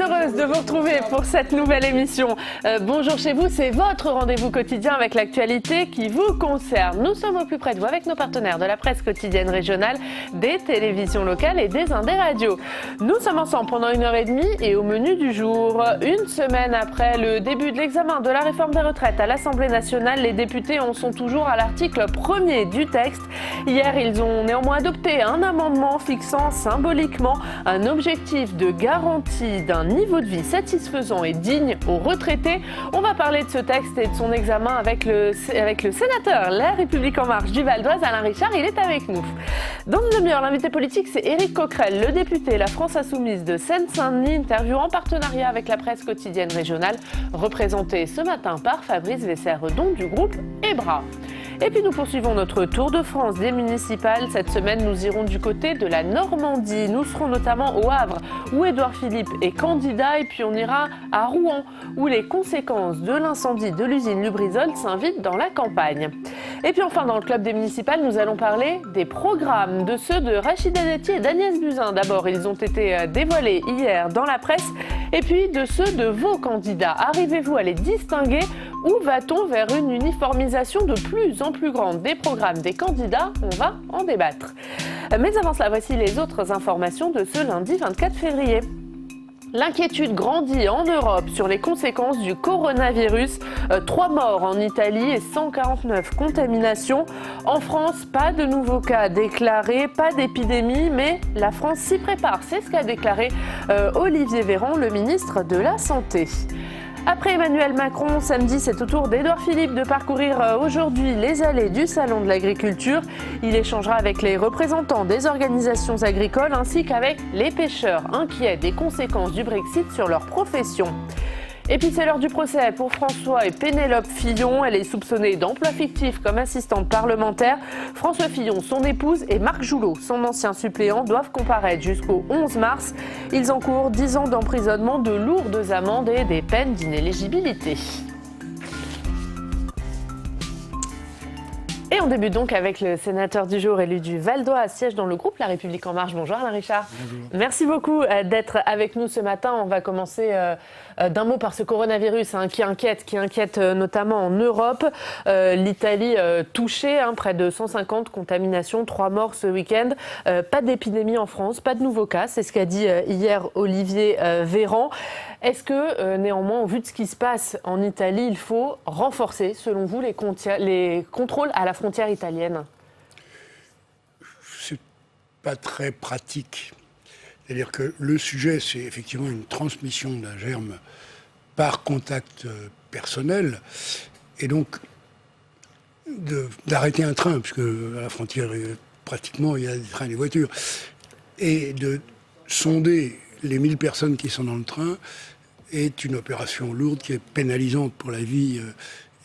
heureuse de vous retrouver pour cette nouvelle émission. Bonjour chez vous, c'est votre rendez-vous quotidien avec l'actualité qui vous concerne. Nous sommes au plus près de vous avec nos partenaires de la presse quotidienne régionale, des télévisions locales et des radios. Nous sommes ensemble pendant 1h30 et au menu du jour, une semaine après le début de l'examen de la réforme des retraites à l'Assemblée nationale, les députés en sont toujours à l'article 1er du texte. Hier, ils ont néanmoins adopté un amendement fixant symboliquement un objectif de garantie d'un niveau de vie satisfaisant et digne aux retraités. On va parler de ce texte et de son examen avec le sénateur La République En Marche du Val d'Oise, Alain Richard. Il est avec nous. Dans une demi-heure, l'invité politique, c'est Éric Coquerel, le député La France Insoumise de Seine-Saint-Denis, interview en partenariat avec la presse quotidienne régionale, représenté ce matin par Fabrice Vesser-Redon du groupe EBRA. Et puis nous poursuivons notre tour de France des municipales. Cette semaine, nous irons du côté de la Normandie. Nous serons notamment au Havre, où Édouard Philippe est candidat. Et puis on ira à Rouen, où les conséquences de l'incendie de l'usine Lubrizol s'invitent dans la campagne. Et puis enfin, dans le club des municipales, nous allons parler des programmes, de ceux de Rachida Dati et d'Agnès Buzyn. D'abord, ils ont été dévoilés hier dans la presse. Et puis de ceux de vos candidats. Arrivez-vous à les distinguer ou va-t-on vers une uniformisation de plus en plus grande des programmes des candidats? On va en débattre. Mais avant cela, voici les autres informations de ce lundi 24 février. L'inquiétude grandit en Europe sur les conséquences du coronavirus. 3 morts en Italie et 149 contaminations. En France, pas de nouveaux cas déclarés, pas d'épidémie, mais la France s'y prépare. C'est ce qu'a déclaré Olivier Véran, le ministre de la Santé. Après Emmanuel Macron, samedi, c'est au tour d'Édouard Philippe de parcourir aujourd'hui les allées du Salon de l'Agriculture. Il échangera avec les représentants des organisations agricoles ainsi qu'avec les pêcheurs inquiets des conséquences du Brexit sur leur profession. Et puis c'est l'heure du procès pour François et Pénélope Fillon. Elle est soupçonnée d'emploi fictif comme assistante parlementaire. François Fillon, son épouse, et Marc Joulot, son ancien suppléant, doivent comparaître jusqu'au 11 mars. Ils encourent 10 ans d'emprisonnement, de lourdes amendes et des peines d'inéligibilité. Et on débute donc avec le sénateur du jour élu du Val d'Oise, siège dans le groupe La République En Marche. Bonjour Alain Richard. Bonjour. Merci beaucoup d'être avec nous ce matin. On va commencer d'un mot par ce coronavirus qui inquiète notamment en Europe. L'Italie touchée, près de 150 contaminations, 3 morts ce week-end. Pas d'épidémie en France, pas de nouveaux cas, c'est ce qu'a dit hier Olivier Véran. Est-ce que néanmoins, au vu de ce qui se passe en Italie, il faut renforcer, selon vous, les contrôles à la frontière italienne? C'est pas très pratique. C'est-à-dire que le sujet, c'est effectivement une transmission d'un germe par contact personnel. Et donc, d'arrêter un train, puisque à la frontière, pratiquement, il y a des trains et des voitures, et de sonder les 1000 personnes qui sont dans le train est une opération lourde qui est pénalisante pour la vie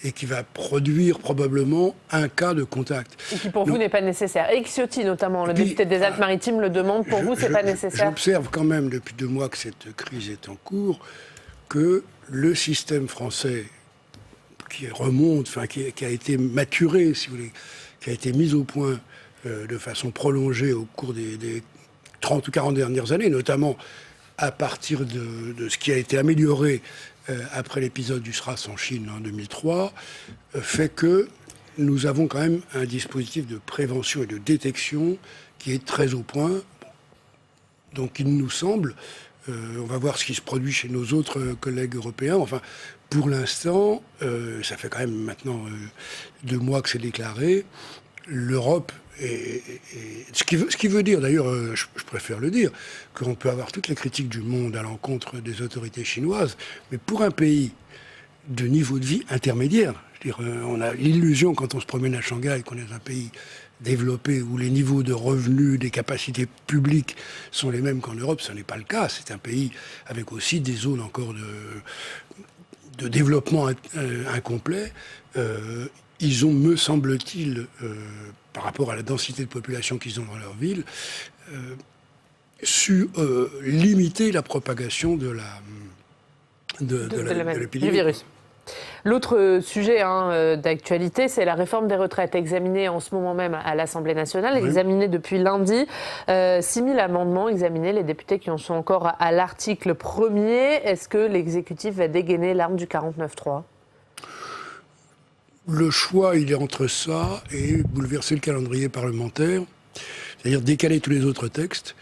et qui va produire probablement un cas de contact. Et qui pour vous n'est pas nécessaire. Éric Ciotti notamment, le député des Alpes-Maritimes, le demande. Pour vous, c'est pas nécessaire. J'observe quand même depuis 2 mois que cette crise est en cours, que le système français qui remonte, qui a été maturé, si vous voulez, qui a été mis au point de façon prolongée au cours des 30 ou 40 dernières années, notamment à partir de ce qui a été amélioré après l'épisode du SRAS en Chine en 2003, fait que nous avons quand même un dispositif de prévention et de détection qui est très au point. Donc il nous semble, on va voir ce qui se produit chez nos autres collègues européens, enfin pour l'instant, ça fait quand même maintenant 2 mois que c'est déclaré, l'Europe ce qui veut dire, d'ailleurs, je préfère le dire, qu'on peut avoir toutes les critiques du monde à l'encontre des autorités chinoises, mais pour un pays de niveau de vie intermédiaire, je veux dire, on a l'illusion quand on se promène à Shanghai qu'on est un pays développé où les niveaux de revenus, des capacités publiques sont les mêmes qu'en Europe. Ce n'est pas le cas. C'est un pays avec aussi des zones encore de développement incomplet. Ils ont, me semble-t-il, par rapport à la densité de population qu'ils ont dans leur ville, su limiter la propagation de l'épidémie. Du virus. L'autre sujet d'actualité, c'est la réforme des retraites, examinée en ce moment même à l'Assemblée nationale, examinée depuis lundi. 6000 amendements examinés, les députés qui en sont encore à l'article 1er. Est-ce que l'exécutif va dégainer l'arme du 49-3 ? Le choix, il est entre ça et bouleverser le calendrier parlementaire, c'est-à-dire décaler tous les autres textes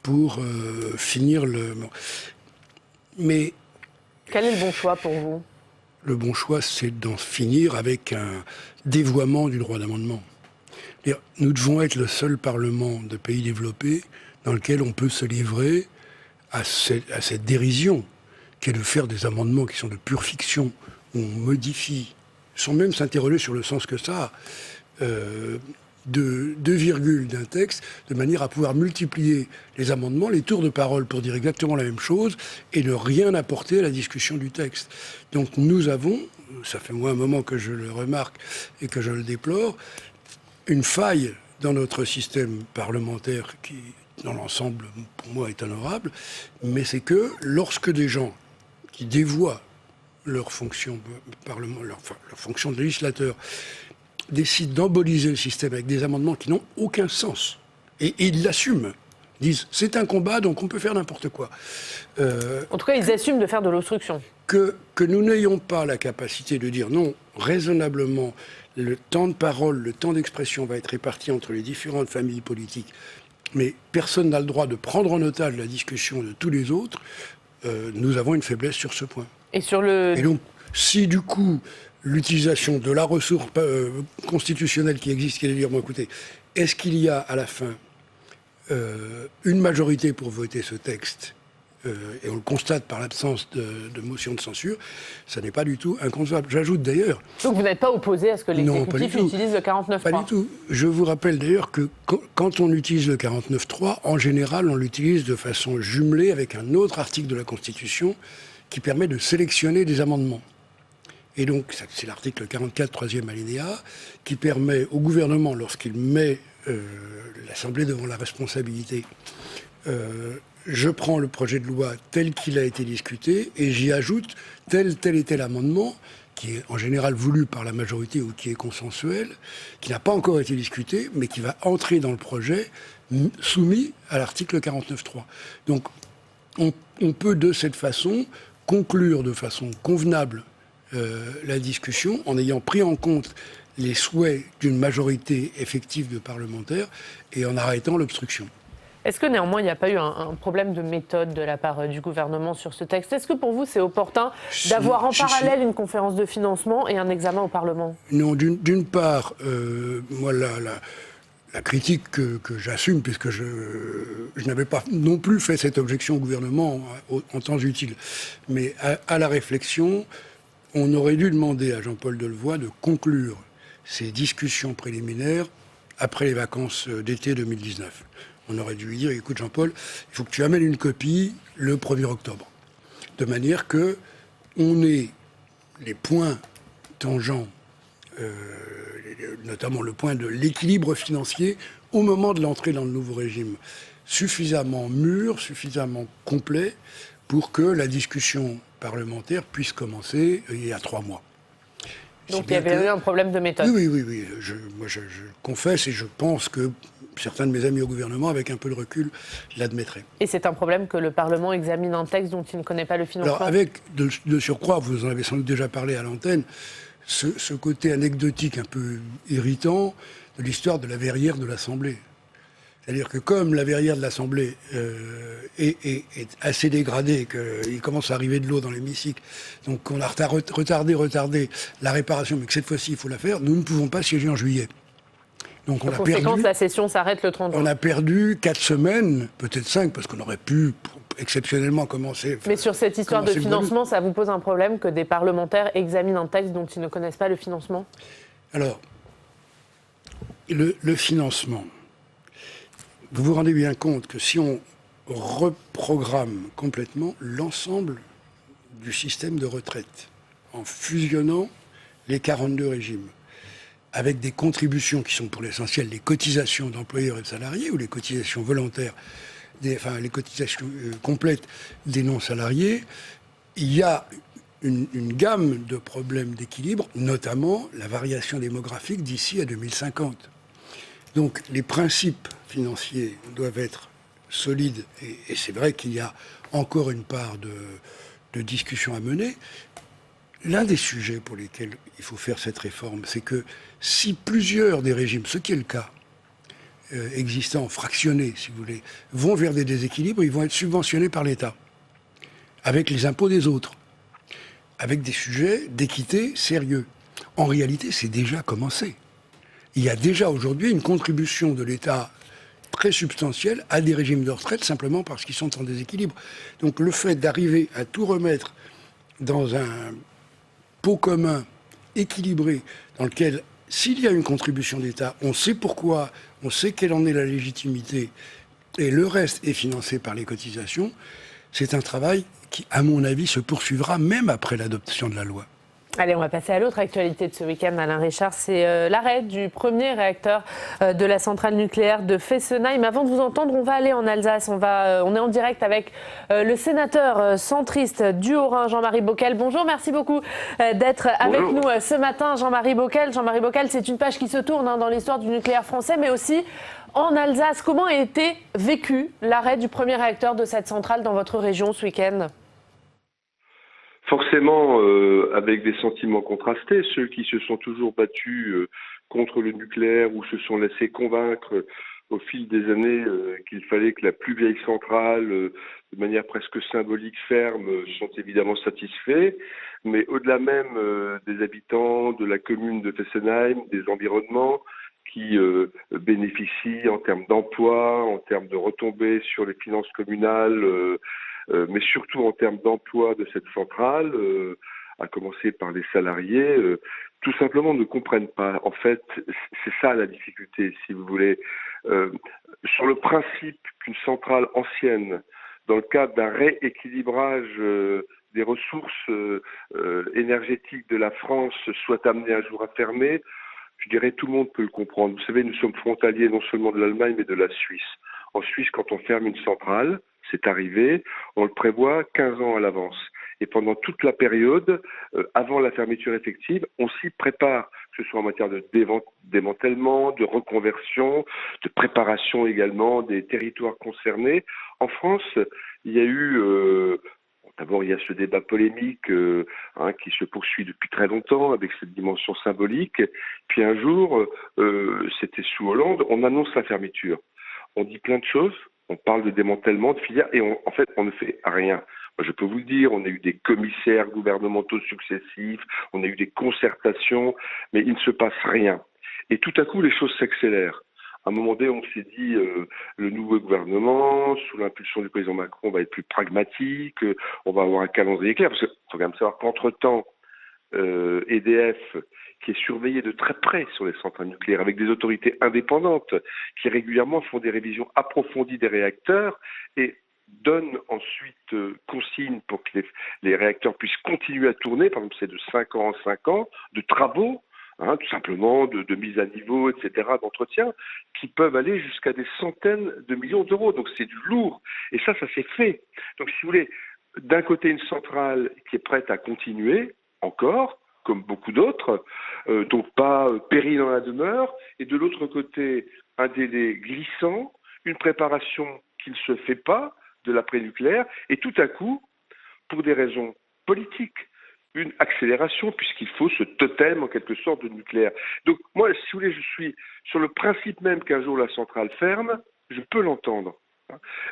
pour finir le... Mais... Quel est le bon choix pour vous ? Le bon choix, c'est d'en finir avec un dévoiement du droit d'amendement. Nous devons être le seul Parlement de pays développés dans lequel on peut se livrer à cette dérision, qui est de faire des amendements qui sont de pure fiction, où on modifie, sans même s'interroger sur le sens que ça a, deux virgules d'un texte, de manière à pouvoir multiplier les amendements, les tours de parole pour dire exactement la même chose et ne rien apporter à la discussion du texte. Donc nous avons, ça fait moi un moment que je le remarque et que je le déplore, une faille dans notre système parlementaire qui, dans l'ensemble, pour moi, est honorable, mais c'est que lorsque des gens qui dévoient leur fonction leur fonction de législateur décident d'emboliser le système avec des amendements qui n'ont aucun sens. Et ils l'assument. Ils disent, c'est un combat, donc on peut faire n'importe quoi. En tout cas, ils assument de faire de l'obstruction. Que nous n'ayons pas la capacité de dire non, raisonnablement, le temps de parole, le temps d'expression va être réparti entre les différentes familles politiques, mais personne n'a le droit de prendre en otage la discussion de tous les autres, nous avons une faiblesse sur ce point. Et donc, si du coup... l'utilisation de la ressource constitutionnelle qui existe, qui est de dire, bon, écoutez, est-ce qu'il y a à la fin une majorité pour voter ce texte et on le constate par l'absence de motion de censure, ça n'est pas du tout inconcevable. J'ajoute d'ailleurs... Donc vous n'êtes pas opposé à ce que l'exécutif utilise le 49.3 ? Pas du tout. Je vous rappelle d'ailleurs que quand on utilise le 49.3, en général, on l'utilise de façon jumelée avec un autre article de la Constitution qui permet de sélectionner des amendements. Et donc, c'est l'article 44, troisième alinéa, qui permet au gouvernement, lorsqu'il met l'Assemblée devant la responsabilité, je prends le projet de loi tel qu'il a été discuté et j'y ajoute tel et tel amendement, qui est en général voulu par la majorité ou qui est consensuel, qui n'a pas encore été discuté, mais qui va entrer dans le projet soumis à l'article 49.3. Donc, on peut de cette façon conclure de façon convenable la discussion en ayant pris en compte les souhaits d'une majorité effective de parlementaires et en arrêtant l'obstruction. Est-ce que néanmoins il n'y a pas eu un problème de méthode de la part du gouvernement sur ce texte ? Est-ce que pour vous c'est opportun d'avoir en parallèle une conférence de financement et un examen au Parlement ? Non, d'une part, moi la critique que j'assume, puisque je n'avais pas non plus fait cette objection au gouvernement en temps utile, mais à la réflexion, on aurait dû demander à Jean-Paul Delevoye de conclure ces discussions préliminaires après les vacances d'été 2019. On aurait dû lui dire, écoute Jean-Paul, il faut que tu amènes une copie le 1er octobre. De manière que on ait les points tangents, notamment le point de l'équilibre financier, au moment de l'entrée dans le nouveau régime, suffisamment mûr, suffisamment complet, pour que la discussion parlementaire puisse commencer il y a 3 mois. Donc il y avait eu un problème de méthode. Oui. Moi, je confesse et je pense que certains de mes amis au gouvernement, avec un peu de recul, l'admettraient. Et c'est un problème que le Parlement examine un texte dont il ne connaît pas le financement ? Alors avec, de surcroît, vous en avez sans doute déjà parlé à l'antenne, ce côté anecdotique un peu irritant de l'histoire de la verrière de l'Assemblée. C'est-à-dire que comme la verrière de l'Assemblée est assez dégradée, qu'il commence à arriver de l'eau dans l'hémicycle, donc on a retardé la réparation, mais que cette fois-ci il faut la faire, nous ne pouvons pas siéger en juillet. Donc en conséquence, la session s'arrête le 30 juin. On a perdu 4 semaines, peut-être 5, parce qu'on aurait pu exceptionnellement commencer... Mais sur cette histoire de financement, ça vous pose un problème que des parlementaires examinent un texte dont ils ne connaissent pas le financement ? Alors, le financement... Vous vous rendez bien compte que si on reprogramme complètement l'ensemble du système de retraite, en fusionnant les 42 régimes, avec des contributions qui sont pour l'essentiel les cotisations d'employeurs et de salariés, ou les cotisations volontaires, les cotisations complètes des non-salariés, il y a une gamme de problèmes d'équilibre, notamment la variation démographique d'ici à 2050. Donc les principes financiers doivent être solides, et c'est vrai qu'il y a encore une part de discussion à mener. L'un des sujets pour lesquels il faut faire cette réforme, c'est que si plusieurs des régimes, ce qui est le cas, existants, fractionnés, si vous voulez, vont vers des déséquilibres, ils vont être subventionnés par l'État, avec les impôts des autres, avec des sujets d'équité sérieux. En réalité, c'est déjà commencé. Il y a déjà aujourd'hui une contribution de l'État très substantielle à des régimes de retraite, simplement parce qu'ils sont en déséquilibre. Donc le fait d'arriver à tout remettre dans un pot commun, équilibré, dans lequel, s'il y a une contribution d'État, on sait pourquoi, on sait quelle en est la légitimité, et le reste est financé par les cotisations, c'est un travail qui, à mon avis, se poursuivra même après l'adoption de la loi. Allez, on va passer à l'autre actualité de ce week-end, Alain Richard, c'est l'arrêt du premier réacteur de la centrale nucléaire de Fessenheim. Avant de vous entendre, on va aller en Alsace. On est en direct avec le sénateur centriste du Haut-Rhin, Jean-Marie Bockel. Bonjour, merci beaucoup d'être avec nous ce matin, Jean-Marie Bockel. Jean-Marie Bockel, c'est une page qui se tourne dans l'histoire du nucléaire français, mais aussi en Alsace. Comment a été vécu l'arrêt du premier réacteur de cette centrale dans votre région ce week-end ? Forcément, avec des sentiments contrastés, ceux qui se sont toujours battus contre le nucléaire ou se sont laissés convaincre au fil des années qu'il fallait que la plus vieille centrale, de manière presque symbolique, ferme, sont évidemment satisfaits. Mais au-delà même des habitants de la commune de Fessenheim, des environnements qui bénéficient en termes d'emploi, en termes de retombées sur les finances communales, mais surtout en termes d'emploi de cette centrale, à commencer par les salariés, tout simplement ne comprennent pas. En fait, c'est ça la difficulté, si vous voulez. Sur le principe qu'une centrale ancienne, dans le cadre d'un rééquilibrage des ressources énergétiques de la France, soit amenée un jour à fermer, je dirais tout le monde peut le comprendre. Vous savez, nous sommes frontaliers non seulement de l'Allemagne, mais de la Suisse. En Suisse, quand on ferme une centrale, c'est arrivé, on le prévoit 15 ans à l'avance. Et pendant toute la période, avant la fermeture effective, on s'y prépare, que ce soit en matière de démantèlement, de reconversion, de préparation également des territoires concernés. En France, il y a eu... D'abord, il y a ce débat polémique qui se poursuit depuis très longtemps avec cette dimension symbolique. Puis un jour, c'était sous Hollande, on annonce la fermeture. On dit plein de choses, on parle de démantèlement de filières et en fait, on ne fait rien. Moi, je peux vous le dire, on a eu des commissaires gouvernementaux successifs, on a eu des concertations, mais il ne se passe rien. Et tout à coup, les choses s'accélèrent. À un moment donné, on s'est dit, le nouveau gouvernement, sous l'impulsion du président Macron, va être plus pragmatique, on va avoir un calendrier clair, parce qu'il faut quand même savoir qu'entre-temps, EDF, qui est surveillé de très près sur les centrales nucléaires, avec des autorités indépendantes, qui régulièrement font des révisions approfondies des réacteurs, et donnent ensuite consigne pour que les réacteurs puissent continuer à tourner, par exemple c'est de 5 ans en 5 ans, de travaux, tout simplement de mise à niveau, etc., d'entretien, qui peuvent aller jusqu'à des centaines de millions d'euros. Donc c'est du lourd. Et ça s'est fait. Donc si vous voulez, d'un côté une centrale qui est prête à continuer, encore, comme beaucoup d'autres, donc pas péri dans la demeure, et de l'autre côté, un délai glissant, une préparation qui ne se fait pas de l'après-nucléaire, et tout à coup, pour des raisons politiques, une accélération, puisqu'il faut ce totem, en quelque sorte, de nucléaire. Donc, moi, si vous voulez, je suis sur le principe même qu'un jour la centrale ferme, je peux l'entendre.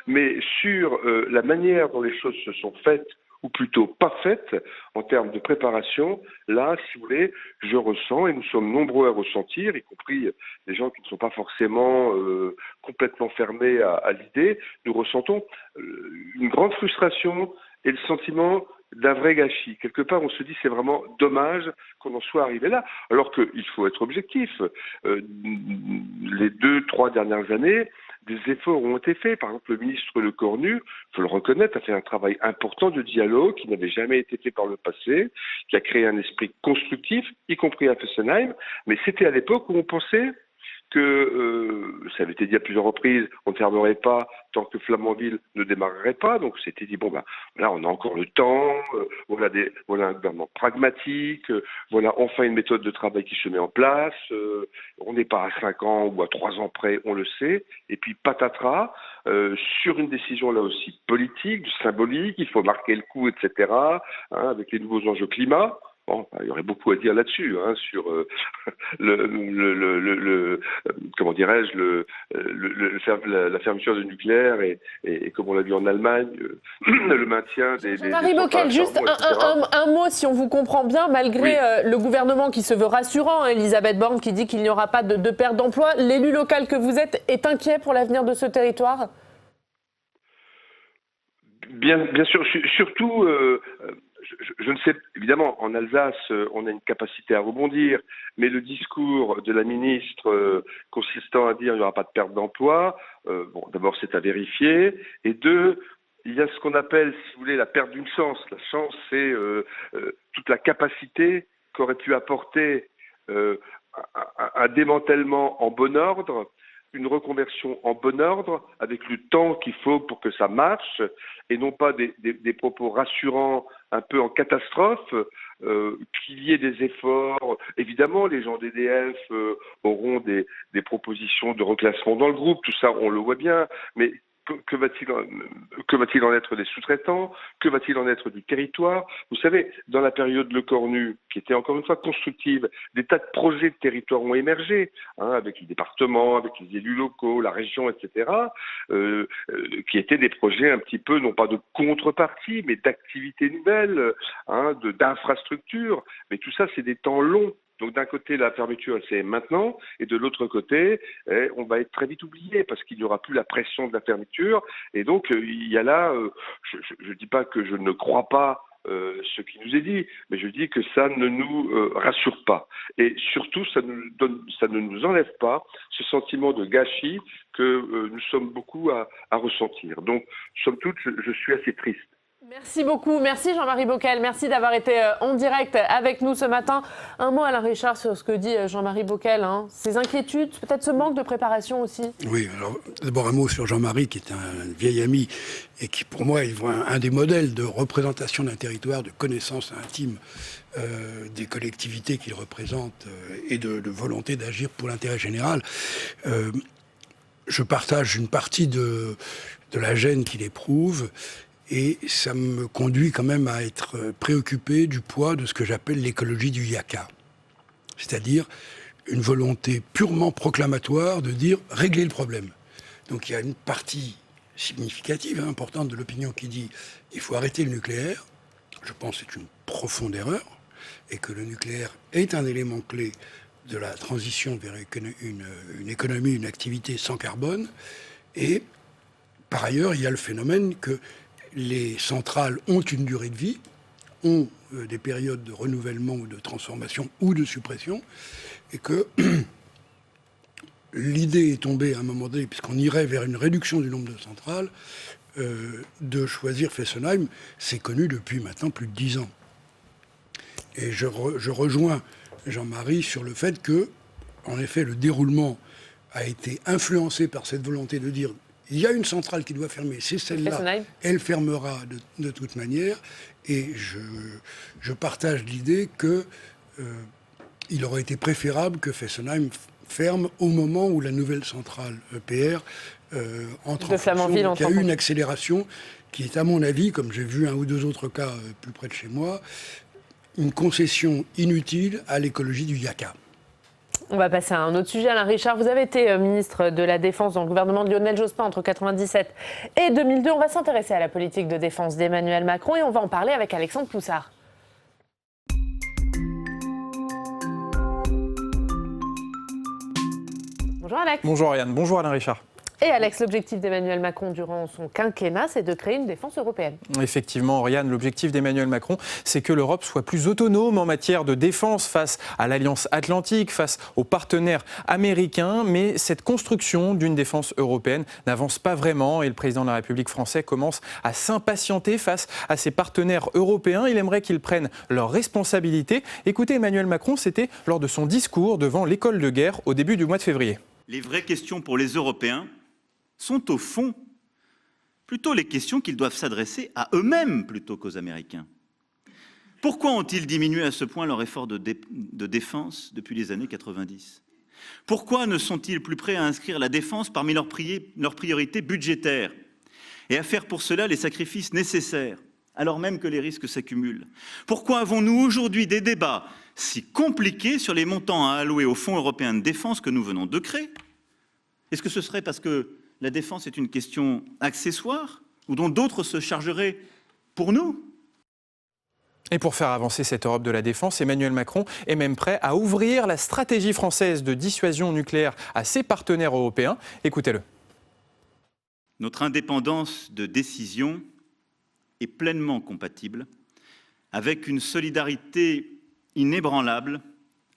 Mais sur la manière dont les choses se sont faites, ou plutôt pas faites, en termes de préparation, là, si vous voulez, je ressens, et nous sommes nombreux à ressentir, y compris des gens qui ne sont pas forcément complètement fermés à l'idée, nous ressentons une grande frustration et le sentiment d'un vrai gâchis. Quelque part, on se dit c'est vraiment dommage qu'on en soit arrivé là, alors qu'il faut être objectif. Les 2-3 dernières années, des efforts ont été faits. Par exemple, le ministre Lecornu, il faut le reconnaître, a fait un travail important de dialogue qui n'avait jamais été fait par le passé, qui a créé un esprit constructif, y compris à Fessenheim, mais c'était à l'époque où on pensait que ça avait été dit à plusieurs reprises, on ne fermerait pas tant que Flamanville ne démarrerait pas. Donc c'était dit, bon ben là on a encore le temps, voilà un gouvernement pragmatique, voilà enfin une méthode de travail qui se met en place, on n'est pas à 5 ans ou à 3 ans près, on le sait, et puis patatras, sur une décision là aussi politique, symbolique, il faut marquer le coup, etc., avec les nouveaux enjeux climat. Bon, il y aurait beaucoup à dire là-dessus, sur comment dirais-je, la fermeture du nucléaire et comme on l'a vu en Allemagne, le maintien des Jean-Marie Bockel, juste un mot, si on vous comprend bien, malgré le gouvernement qui se veut rassurant, Elisabeth Borne qui dit qu'il n'y aura pas de perte d'emploi, l'élu local que vous êtes est inquiet pour l'avenir de ce territoire ? Bien sûr, surtout... Je ne sais, évidemment, en Alsace, on a une capacité à rebondir, mais le discours de la ministre consistant à dire qu'il n'y aura pas de perte d'emploi, bon, d'abord, c'est à vérifier, et deux, il y a ce qu'on appelle, si vous voulez, la perte d'une chance. La chance, c'est toute la capacité qu'aurait pu apporter un démantèlement en bon ordre, une reconversion en bon ordre, avec le temps qu'il faut pour que ça marche, et non pas des propos rassurants, un peu en catastrophe, qu'il y ait des efforts. Évidemment, les gens d'EDF auront des propositions de reclassement dans le groupe, tout ça, on le voit bien, mais que va-t-il en être des sous-traitants? Que va-t-il en être du territoire? Vous savez, dans la période Le Cornu, qui était encore une fois constructive, des tas de projets de territoire ont émergé, avec les départements, avec les élus locaux, la région, etc., qui étaient des projets un petit peu, non pas de contrepartie, mais d'activités nouvelles, d'infrastructures. Mais tout ça, c'est des temps longs. Donc d'un côté, la fermeture, c'est maintenant, et de l'autre côté, on va être très vite oublié parce qu'il n'y aura plus la pression de la fermeture. Et donc, il y a là, je ne dis pas que je ne crois pas ce qui nous est dit, mais je dis que ça ne nous rassure pas. Et surtout, ça ne nous enlève pas ce sentiment de gâchis que nous sommes beaucoup à ressentir. Donc, somme toute, je suis assez triste. Merci beaucoup, merci Jean-Marie Bockel, merci d'avoir été en direct avec nous ce matin. Un mot Alain Richard sur ce que dit Jean-Marie Bockel, ses inquiétudes, peut-être ce manque de préparation aussi. Oui, alors d'abord un mot sur Jean-Marie qui est un vieil ami et qui pour moi est un des modèles de représentation d'un territoire, de connaissance intime des collectivités qu'il représente et de volonté d'agir pour l'intérêt général. Je partage une partie de la gêne qu'il éprouve. Et ça me conduit quand même à être préoccupé du poids de ce que j'appelle l'écologie du yaka. C'est-à-dire une volonté purement proclamatoire de dire « régler le problème ». Donc il y a une partie significative, importante de l'opinion qui dit « il faut arrêter le nucléaire ». Je pense que c'est une profonde erreur et que le nucléaire est un élément clé de la transition vers une économie, une activité sans carbone. Et par ailleurs, il y a le phénomène que les centrales ont une durée de vie, ont des périodes de renouvellement ou de transformation ou de suppression, et que l'idée est tombée à un moment donné, puisqu'on irait vers une réduction du nombre de centrales, de choisir Fessenheim. C'est connu depuis maintenant plus de 10 ans. Et je rejoins Jean-Marie sur le fait que, en effet, le déroulement a été influencé par cette volonté de dire il y a une centrale qui doit fermer, c'est celle-là, elle fermera de toute manière. Et je partage l'idée qu'il aurait été préférable que Fessenheim ferme au moment où la nouvelle centrale EPR entre en fonction. Il y a eu une accélération qui est, à mon avis, comme j'ai vu un ou deux autres cas plus près de chez moi, une concession inutile à l'écologie du yaka. On va passer à un autre sujet. Alain Richard, vous avez été ministre de la Défense dans le gouvernement de Lionel Jospin entre 1997 et 2002. On va s'intéresser à la politique de défense d'Emmanuel Macron et on va en parler avec Alexandre Poussard. Bonjour Alex. Bonjour Ariane, bonjour Alain Richard. Et Alex, l'objectif d'Emmanuel Macron durant son quinquennat, c'est de créer une défense européenne. Effectivement, Oriane, l'objectif d'Emmanuel Macron, c'est que l'Europe soit plus autonome en matière de défense face à l'Alliance Atlantique, face aux partenaires américains. Mais cette construction d'une défense européenne n'avance pas vraiment et le président de la République française commence à s'impatienter face à ses partenaires européens. Il aimerait qu'ils prennent leurs responsabilités. Écoutez Emmanuel Macron, c'était lors de son discours devant l'école de guerre au début du mois de février. Les vraies questions pour les Européens sont au fond plutôt les questions qu'ils doivent s'adresser à eux-mêmes plutôt qu'aux Américains. Pourquoi ont-ils diminué à ce point leur effort de défense depuis les années 90 ? Pourquoi ne sont-ils plus prêts à inscrire la défense parmi leurs priorités budgétaires et à faire pour cela les sacrifices nécessaires, alors même que les risques s'accumulent ? Pourquoi avons-nous aujourd'hui des débats si compliqués sur les montants à allouer au Fonds européen de défense que nous venons de créer ? Est-ce que ce serait parce que la défense est une question accessoire ou dont d'autres se chargeraient pour nous ? Et pour faire avancer cette Europe de la défense, Emmanuel Macron est même prêt à ouvrir la stratégie française de dissuasion nucléaire à ses partenaires européens. Écoutez-le. Notre indépendance de décision est pleinement compatible avec une solidarité inébranlable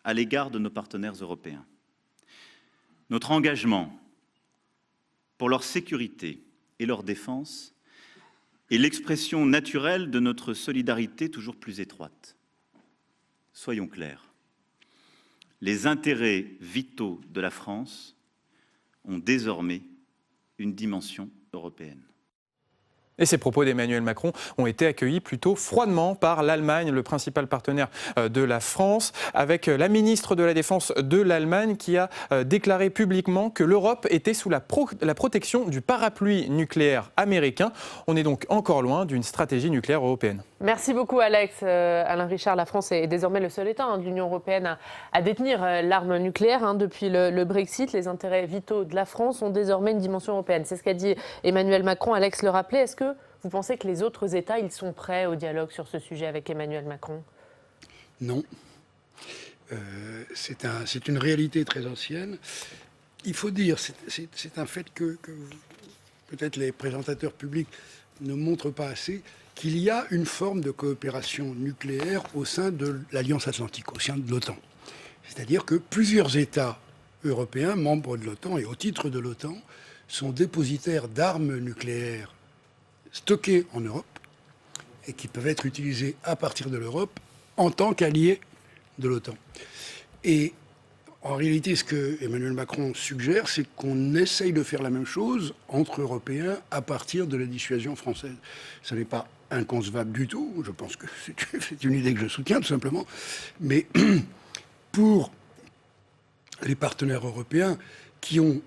à l'égard de nos partenaires européens. Notre engagement pour leur sécurité et leur défense est l'expression naturelle de notre solidarité toujours plus étroite. Soyons clairs, les intérêts vitaux de la France ont désormais une dimension européenne. Et ces propos d'Emmanuel Macron ont été accueillis plutôt froidement par l'Allemagne, le principal partenaire de la France, avec la ministre de la Défense de l'Allemagne qui a déclaré publiquement que l'Europe était sous la protection du parapluie nucléaire américain. On est donc encore loin d'une stratégie nucléaire européenne. Merci beaucoup Alex. Alain Richard, la France est désormais le seul État de l'Union européenne à détenir l'arme nucléaire. Depuis le Brexit, les intérêts vitaux de la France ont désormais une dimension européenne. C'est ce qu'a dit Emmanuel Macron. Alex le rappelait. Est-ce que vous pensez que les autres États ils sont prêts au dialogue sur ce sujet avec Emmanuel Macron ? Non. C'est une réalité très ancienne. Il faut dire, c'est un fait que peut-être les présentateurs publics ne montrent pas assez, qu'il y a une forme de coopération nucléaire au sein de l'Alliance Atlantique, au sein de l'OTAN. C'est-à-dire que plusieurs États européens, membres de l'OTAN et au titre de l'OTAN, sont dépositaires d'armes nucléaires stockées en Europe et qui peuvent être utilisées à partir de l'Europe en tant qu'alliés de l'OTAN. Et en réalité, ce que Emmanuel Macron suggère, c'est qu'on essaye de faire la même chose entre Européens à partir de la dissuasion française. Ce n'est pas inconcevable du tout. Je pense que c'est une idée que je soutiens, tout simplement. Mais pour les partenaires européens qui ont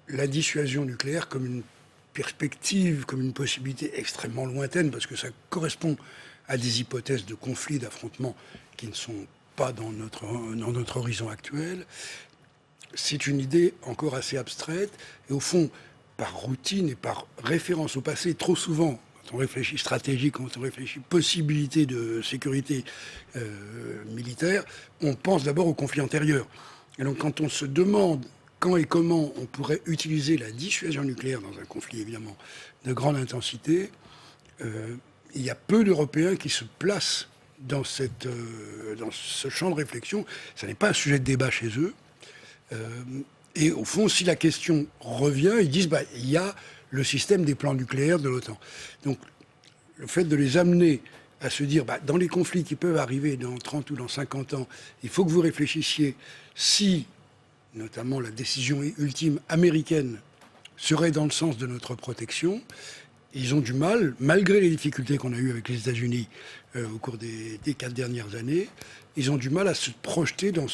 la dissuasion nucléaire comme une perspective, comme une possibilité extrêmement lointaine, parce que ça correspond à des hypothèses de conflits, d'affrontements qui ne sont pas dans notre horizon actuel, c'est une idée encore assez abstraite. Et au fond, par routine et par référence au passé, trop souvent, quand on réfléchit stratégie, quand on réfléchit possibilité de sécurité militaire, on pense d'abord au conflit antérieur. Et donc quand on se demande quand et comment on pourrait utiliser la dissuasion nucléaire dans un conflit, évidemment, de grande intensité, il y a peu d'Européens qui se placent dans ce champ de réflexion. Ça n'est pas un sujet de débat chez eux. Et au fond, si la question revient, ils disent il y a le système des plans nucléaires de l'OTAN. Donc, le fait de les amener à se dire, dans les conflits qui peuvent arriver dans 30 ou dans 50 ans, il faut que vous réfléchissiez si, notamment, la décision ultime américaine serait dans le sens de notre protection. Ils ont du mal, malgré les difficultés qu'on a eues avec les États-Unis au cours des 4 dernières années, ils ont du mal à se projeter dans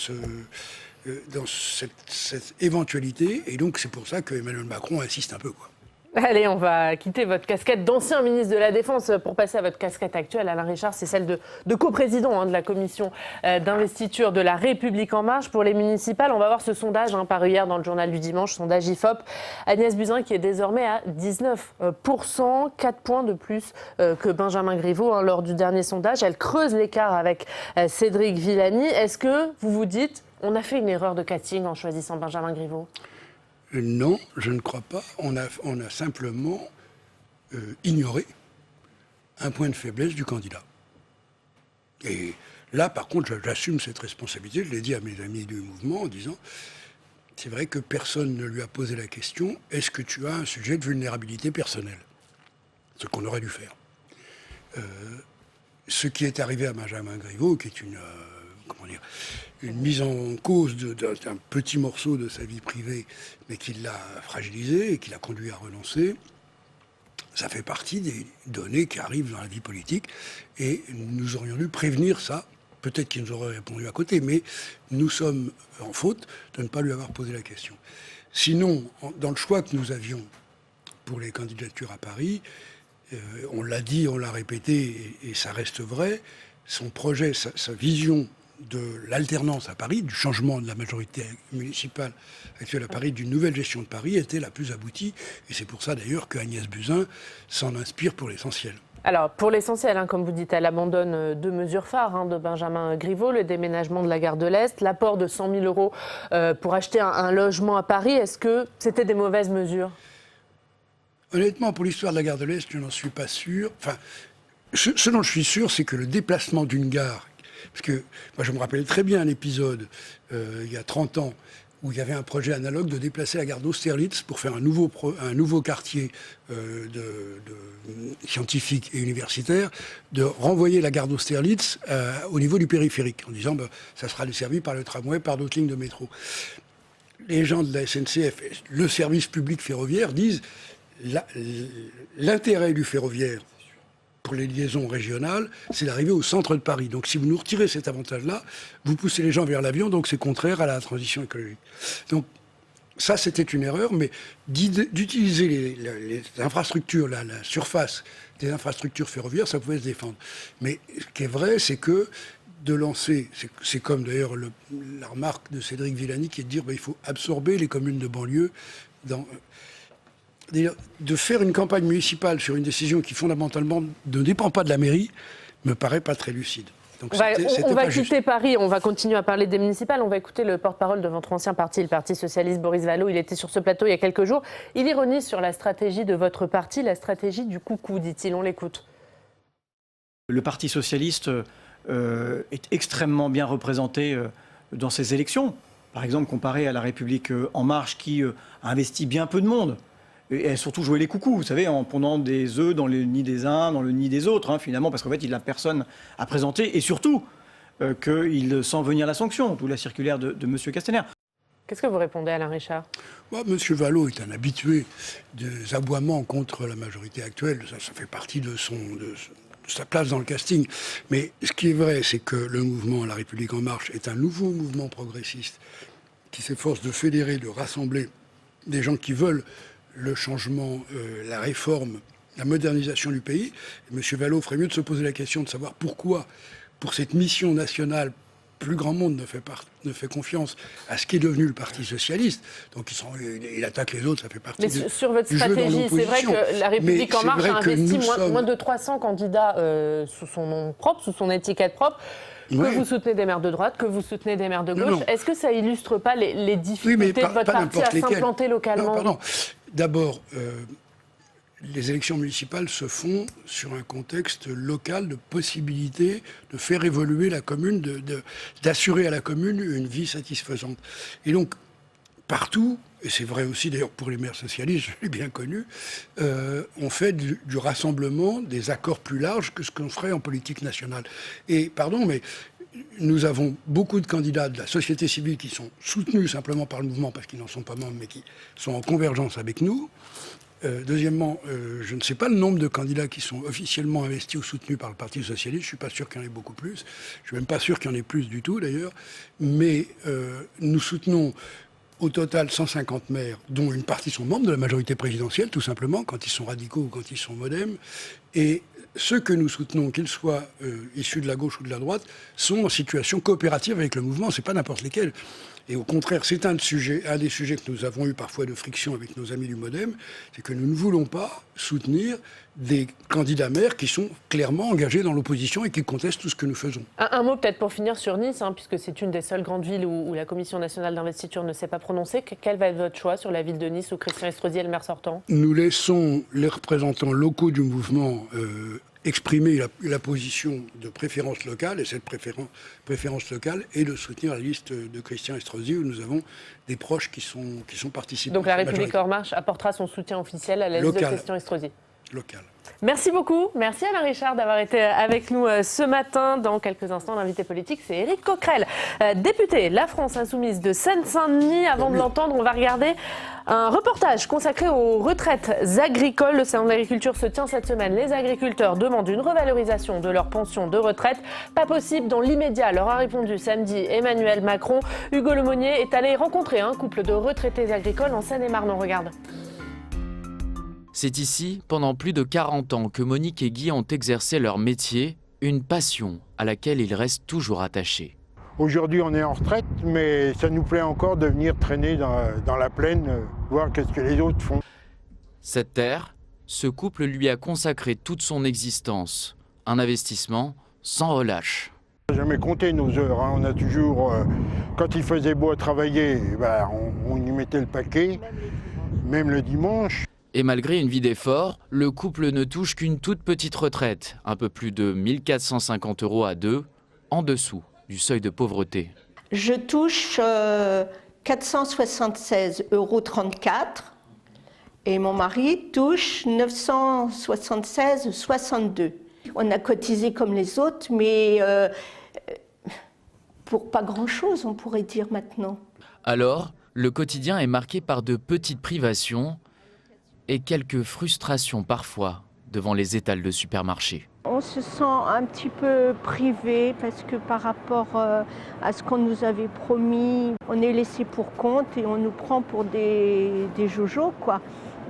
cette éventualité. Et donc, c'est pour ça que Emmanuel Macron insiste un peu, quoi. Allez, on va quitter votre casquette d'ancien ministre de la Défense pour passer à votre casquette actuelle. Alain Richard, c'est celle de coprésident de la commission d'investiture de La République En Marche pour les municipales. On va voir ce sondage paru hier dans le journal du dimanche, sondage IFOP. Agnès Buzyn qui est désormais à 19%, 4 points de plus que Benjamin Griveaux lors du dernier sondage. Elle creuse l'écart avec Cédric Villani. Est-ce que vous vous dites, on a fait une erreur de casting en choisissant Benjamin Griveaux ? Non, je ne crois pas. On a simplement ignoré un point de faiblesse du candidat. Et là, par contre, j'assume cette responsabilité. Je l'ai dit à mes amis du mouvement en disant, c'est vrai que personne ne lui a posé la question, est-ce que tu as un sujet de vulnérabilité personnelle ? Ce qu'on aurait dû faire. Ce qui est arrivé à Benjamin Griveaux, qui est une une mise en cause d'un petit morceau de sa vie privée, mais qui l'a fragilisé et qui l'a conduit à renoncer. Ça fait partie des données qui arrivent dans la vie politique et nous aurions dû prévenir ça. Peut-être qu'il nous aurait répondu à côté, mais nous sommes en faute de ne pas lui avoir posé la question. Sinon, dans le choix que nous avions pour les candidatures à Paris, on l'a dit, on l'a répété, et ça reste vrai, son projet, sa vision de l'alternance à Paris, du changement de la majorité municipale actuelle à Paris, d'une nouvelle gestion de Paris, était la plus aboutie. Et c'est pour ça d'ailleurs que Agnès Buzyn s'en inspire pour l'essentiel. Alors, pour l'essentiel, comme vous dites, elle abandonne deux mesures phares de Benjamin Griveaux, le déménagement de la gare de l'Est, l'apport de 100 000 euros pour acheter un logement à Paris. Est-ce que c'était des mauvaises mesures ? Honnêtement, pour l'histoire de la gare de l'Est, je n'en suis pas sûr. Enfin, ce dont je suis sûr, c'est que le déplacement d'une gare, parce que moi je me rappelle très bien un épisode il y a 30 ans où il y avait un projet analogue de déplacer la gare d'Austerlitz pour faire un nouveau quartier scientifique et universitaire, de renvoyer la gare d'Austerlitz au niveau du périphérique, en disant ça sera desservi par le tramway, par d'autres lignes de métro. Les gens de la SNCF, le service public ferroviaire, disent l'intérêt du ferroviaire pour les liaisons régionales, c'est d'arriver au centre de Paris. Donc si vous nous retirez cet avantage-là, vous poussez les gens vers l'avion, donc c'est contraire à la transition écologique. Donc ça, c'était une erreur, mais d'utiliser les infrastructures, la surface des infrastructures ferroviaires, ça pouvait se défendre. Mais ce qui est vrai, c'est que de lancer, c'est comme d'ailleurs la remarque de Cédric Villani qui est de dire il faut absorber les communes de banlieue de faire une campagne municipale sur une décision qui fondamentalement ne dépend pas de la mairie me paraît pas très lucide. Donc on va quitter Paris, on va continuer à parler des municipales. On va écouter le porte-parole de votre ancien parti, le Parti socialiste, Boris Vallaud. Il était sur ce plateau il y a quelques jours. Il ironise sur la stratégie de votre parti, la stratégie du coucou, dit-il. On l'écoute. Le Parti socialiste est extrêmement bien représenté dans ces élections. Par exemple, comparé à La République En Marche qui a investi bien peu de monde. Et surtout jouer les coucous, vous savez, en pondant des œufs dans le nid des uns, dans le nid des autres, finalement, parce qu'en fait, il n'a personne à présenter. Et surtout, qu'il sent venir la sanction, d'où la circulaire de M. Castaner. Qu'est-ce que vous répondez, Alain Richard ? M. Vallaud est un habitué des aboiements contre la majorité actuelle. Ça fait partie de sa place dans le casting. Mais ce qui est vrai, c'est que le mouvement La République En Marche est un nouveau mouvement progressiste qui s'efforce de fédérer, de rassembler des gens qui veulent le changement, la réforme, la modernisation du pays. Et M. Vallaud ferait mieux de se poser la question de savoir pourquoi, pour cette mission nationale, plus grand monde ne fait confiance à ce qui est devenu le Parti socialiste. Donc il attaque les autres, ça fait partie du sur votre jeu dans stratégie, c'est vrai que La République En Marche a investi moins de 300 candidats sous son nom propre, sous son étiquette propre. Que vous soutenez des maires de droite, que vous soutenez des maires de gauche. Non. Est-ce que ça illustre pas les difficultés de votre parti à s'implanter localement ? Pardon. D'abord, les élections municipales se font sur un contexte local de possibilité de faire évoluer la commune, d'assurer à la commune une vie satisfaisante. Et donc, partout, et c'est vrai aussi d'ailleurs pour les maires socialistes, je l'ai bien connu, on fait du rassemblement, des accords plus larges que ce qu'on ferait en politique nationale. Et pardon, mais nous avons beaucoup de candidats de la société civile qui sont soutenus simplement par le mouvement parce qu'ils n'en sont pas membres, mais qui sont en convergence avec nous. Deuxièmement, je ne sais pas le nombre de candidats qui sont officiellement investis ou soutenus par le Parti socialiste. Je ne suis pas sûr qu'il y en ait beaucoup plus. Je ne suis même pas sûr qu'il y en ait plus du tout, d'ailleurs. Mais nous soutenons au total 150 maires, dont une partie sont membres de la majorité présidentielle, tout simplement, quand ils sont radicaux ou quand ils sont modem. Et ceux que nous soutenons, qu'ils soient issus de la gauche ou de la droite, sont en situation coopérative avec le mouvement. Ce n'est pas n'importe lesquels. Et au contraire, c'est un des sujets que nous avons eu parfois de friction avec nos amis du MoDem, c'est que nous ne voulons pas soutenir des candidats maires qui sont clairement engagés dans l'opposition et qui contestent tout ce que nous faisons. Un mot peut-être pour finir sur Nice, puisque c'est une des seules grandes villes où la Commission nationale d'investiture ne s'est pas prononcée. Quel va être votre choix sur la ville de Nice où Christian Estrosi est le maire sortant ? Nous laissons les représentants locaux du mouvement exprimer la position de préférence locale, et cette préférence locale est de soutenir la liste de Christian Estrosi, où nous avons des proches qui sont participants. Donc la République En Marche apportera son soutien officiel à la liste de Christian Estrosi. locale. Merci beaucoup. Merci Alain Richard d'avoir été avec nous ce matin. Dans quelques instants, l'invité politique, c'est Éric Coquerel, député La France Insoumise de Seine-Saint-Denis. Avant de l'entendre, on va regarder un reportage consacré aux retraites agricoles. Le Salon de l'agriculture se tient cette semaine. Les agriculteurs demandent une revalorisation de leur pension de retraite. Pas possible dans l'immédiat, leur a répondu samedi Emmanuel Macron. Hugo Lemonnier est allé rencontrer un couple de retraités agricoles en Seine-et-Marne. On regarde. C'est ici, pendant plus de 40 ans, que Monique et Guy ont exercé leur métier, une passion à laquelle ils restent toujours attachés. Aujourd'hui, on est en retraite, mais ça nous plaît encore de venir traîner dans la plaine, voir qu'est-ce que les autres font. Cette terre, ce couple lui a consacré toute son existence. Un investissement sans relâche. On n'a jamais compté nos heures, hein. On a toujours, quand il faisait beau à travailler, on y mettait le paquet, même le dimanche. Et malgré une vie d'effort, le couple ne touche qu'une toute petite retraite, un peu plus de 1 450 € à deux, en dessous du seuil de pauvreté. Je touche 476,34 € et mon mari touche 976,62 €. On a cotisé comme les autres, mais pour pas grand-chose, on pourrait dire maintenant. Alors, le quotidien est marqué par de petites privations et quelques frustrations parfois devant les étals de supermarché. On se sent un petit peu privé parce que par rapport à ce qu'on nous avait promis, on est laissé pour compte et on nous prend pour des jojos, quoi.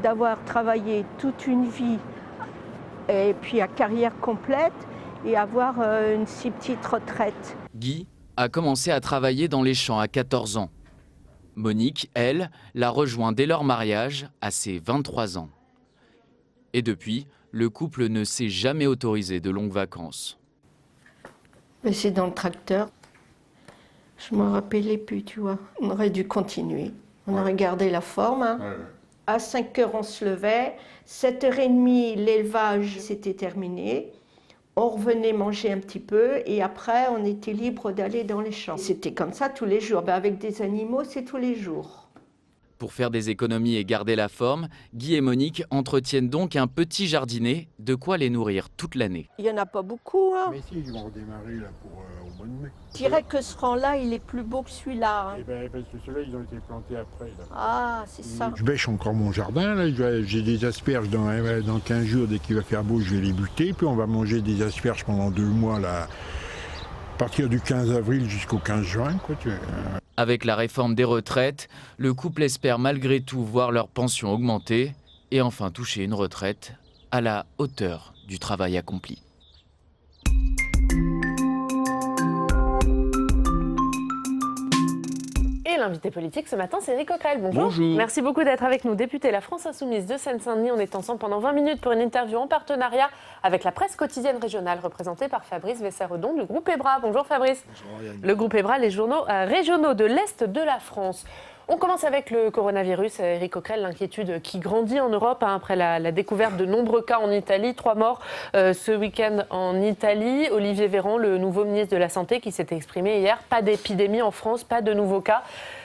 D'avoir travaillé toute une vie et puis à carrière complète et avoir une si petite retraite. Guy a commencé à travailler dans les champs à 14 ans. Monique, elle, l'a rejoint dès leur mariage à ses 23 ans. Et depuis, le couple ne s'est jamais autorisé de longues vacances. Mais c'est dans le tracteur. Je ne me rappelais plus, tu vois. On aurait dû continuer. On aurait gardé la forme. Hein. Ouais. À 5 h, on se levait. 7 h 30, l'élevage, c'était terminé. On revenait manger un petit peu et après, on était libre d'aller dans les champs. C'était comme ça tous les jours. Avec des animaux, c'est tous les jours. Pour faire des économies et garder la forme, Guy et Monique entretiennent donc un petit jardinet, de quoi les nourrir toute l'année. Il n'y en a pas beaucoup. Hein. Mais si, ils vont redémarrer là, au mois de mai. Je dirais que ce rang-là, il est plus beau que celui-là. Hein. Eh ben, parce que ceux-là, ils ont été plantés après. Là. Ah, c'est ça. Je bêche encore mon jardin. Là. J'ai des asperges dans 15 jours. Dès qu'il va faire beau, je vais les buter. Puis on va manger des asperges pendant 2 mois, là, à partir du 15 avril jusqu'au 15 juin. Quoi, Avec la réforme des retraites, le couple espère malgré tout voir leur pension augmenter et enfin toucher une retraite à la hauteur du travail accompli. Et l'invité politique ce matin, c'est Éric Coquerel. Bonjour. Bonjour. Merci beaucoup d'être avec nous. Député La France Insoumise de Seine-Saint-Denis, on est ensemble pendant 20 minutes pour une interview en partenariat avec la presse quotidienne régionale représentée par Fabrice Vesseredon du groupe EBRA. Bonjour Fabrice. Bonjour Yannick. Le groupe EBRA, les journaux régionaux de l'Est de la France. On commence avec le coronavirus. Éric Coquerel, l'inquiétude qui grandit en Europe après la découverte de nombreux cas en Italie. 3 morts ce week-end en Italie. Olivier Véran, le nouveau ministre de la Santé, qui s'était exprimé hier. Pas d'épidémie en France, pas de nouveaux cas.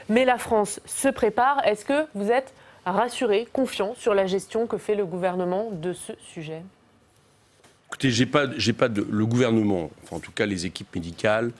Mais la France se prépare. Est-ce que vous êtes rassuré, confiant sur la gestion que fait le gouvernement de ce sujet ? Écoutez, le gouvernement, enfin en tout cas les équipes médicales,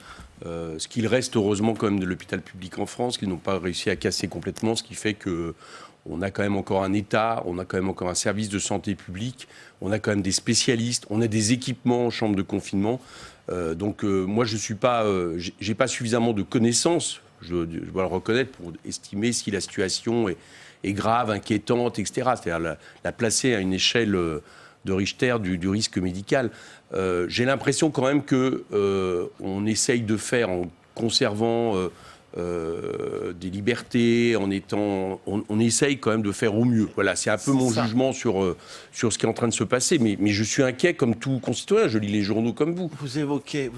ce qu'il reste heureusement quand même de l'hôpital public en France, qu'ils n'ont pas réussi à casser complètement, ce qui fait qu'on a quand même encore un État, on a quand même encore un service de santé publique, on a quand même des spécialistes, on a des équipements en chambre de confinement. Moi, j'ai pas suffisamment de connaissances, je dois le reconnaître, pour estimer si la situation est grave, inquiétante, etc. C'est-à-dire la placer à une échelle de Richter du risque médical. J'ai l'impression quand même qu'on essaye de faire en conservant des libertés, on essaye quand même de faire au mieux. Voilà, c'est un peu mon jugement sur ce qui est en train de se passer. Mais je suis inquiet comme tout concitoyen, je lis les journaux comme vous. Vous évoquez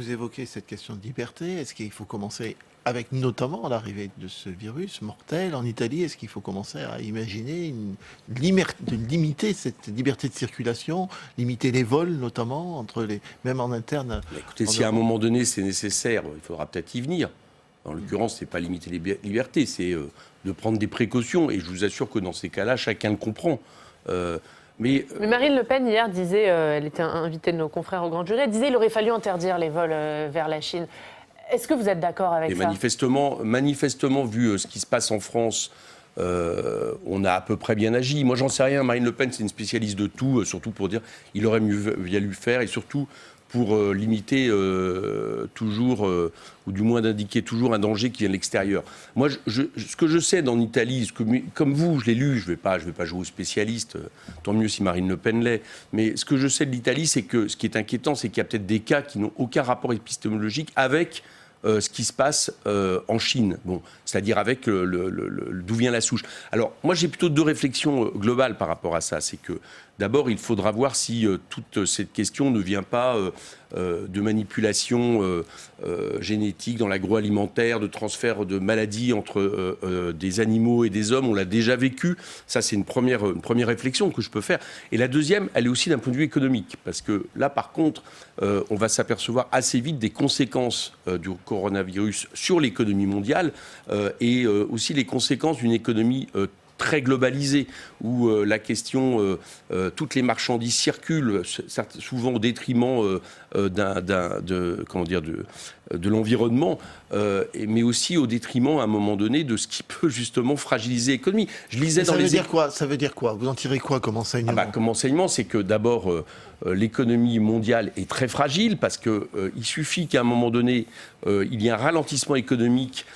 cette question de liberté. Est-ce qu'il faut commencer avec notamment l'arrivée de ce virus mortel en Italie? Est-ce qu'il faut commencer à imaginer de limiter cette liberté de circulation, limiter les vols notamment, même en interne? Écoutez, si à un moment donné c'est nécessaire, il faudra peut-être y venir. En l'occurrence, c'est pas limiter les libertés, c'est de prendre des précautions. Et je vous assure que dans ces cas-là, chacun le comprend. Mais Marine Le Pen, hier, disait, elle était invitée de nos confrères au grand jury, elle disait qu'il aurait fallu interdire les vols vers la Chine. Est-ce que vous êtes d'accord avec ça ? Manifestement, vu ce qui se passe en France, on a à peu près bien agi. Moi, j'en sais rien. Marine Le Pen, c'est une spécialiste de tout, surtout pour dire qu'il aurait mieux fallu faire, et surtout pour limiter toujours, ou du moins d'indiquer toujours un danger qui vient de l'extérieur. Moi, ce que je sais en Italie, comme vous, je l'ai lu, je vais pas jouer au spécialiste, tant mieux si Marine Le Pen l'est, mais ce que je sais de l'Italie, c'est que ce qui est inquiétant, c'est qu'il y a peut-être des cas qui n'ont aucun rapport épistémologique avec ce qui se passe en Chine, c'est-à-dire avec d'où vient la souche. Alors, moi, j'ai plutôt deux réflexions globales par rapport à ça. C'est que, d'abord, il faudra voir si toute cette question ne vient pas de manipulation génétique dans l'agroalimentaire, de transfert de maladies entre des animaux et des hommes. On l'a déjà vécu. Ça, c'est une première réflexion que je peux faire. Et la deuxième, elle est aussi d'un point de vue économique. Parce que là, par contre, on va s'apercevoir assez vite des conséquences du coronavirus sur l'économie mondiale et aussi les conséquences d'une économie très globalisée, où la question, toutes les marchandises circulent, souvent au détriment de l'environnement, mais aussi au détriment, à un moment donné, de ce qui peut justement fragiliser l'économie. Je lisais ça veut dire quoi ? Vous en tirez quoi comme enseignement ? Comme enseignement, c'est que d'abord, l'économie mondiale est très fragile, parce qu'il suffit qu'à un moment donné, il y ait un ralentissement économique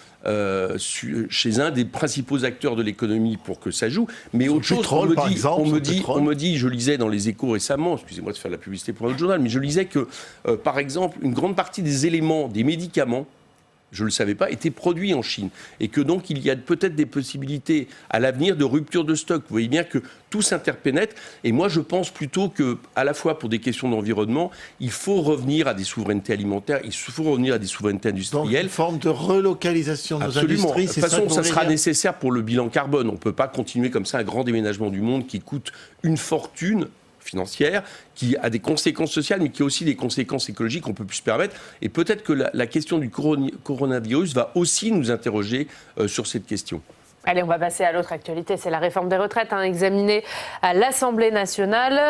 chez un des principaux acteurs de l'économie pour que ça joue. Mais autre chose, on me dit, je lisais dans les Échos récemment, excusez-moi de faire de la publicité pour un autre journal, mais je lisais que, par exemple, une grande partie des éléments, des médicaments, je ne le savais pas, étaient produits en Chine. Et que donc, il y a peut-être des possibilités à l'avenir de rupture de stock. Vous voyez bien que tout s'interpénètre. Et moi, je pense plutôt que, à la fois pour des questions d'environnement, il faut revenir à des souverainetés alimentaires, il faut revenir à des souverainetés industrielles. Donc, une forme de relocalisation de nos industries, c'est ça. De toute façon, ça sera nécessaire pour le bilan carbone. On ne peut pas continuer comme ça un grand déménagement du monde qui coûte une fortune financière, qui a des conséquences sociales, mais qui a aussi des conséquences écologiques qu'on ne peut plus se permettre. Et peut-être que la question du coronavirus va aussi nous interroger sur cette question. Allez, on va passer à l'autre actualité, c'est la réforme des retraites, examinée à l'Assemblée nationale.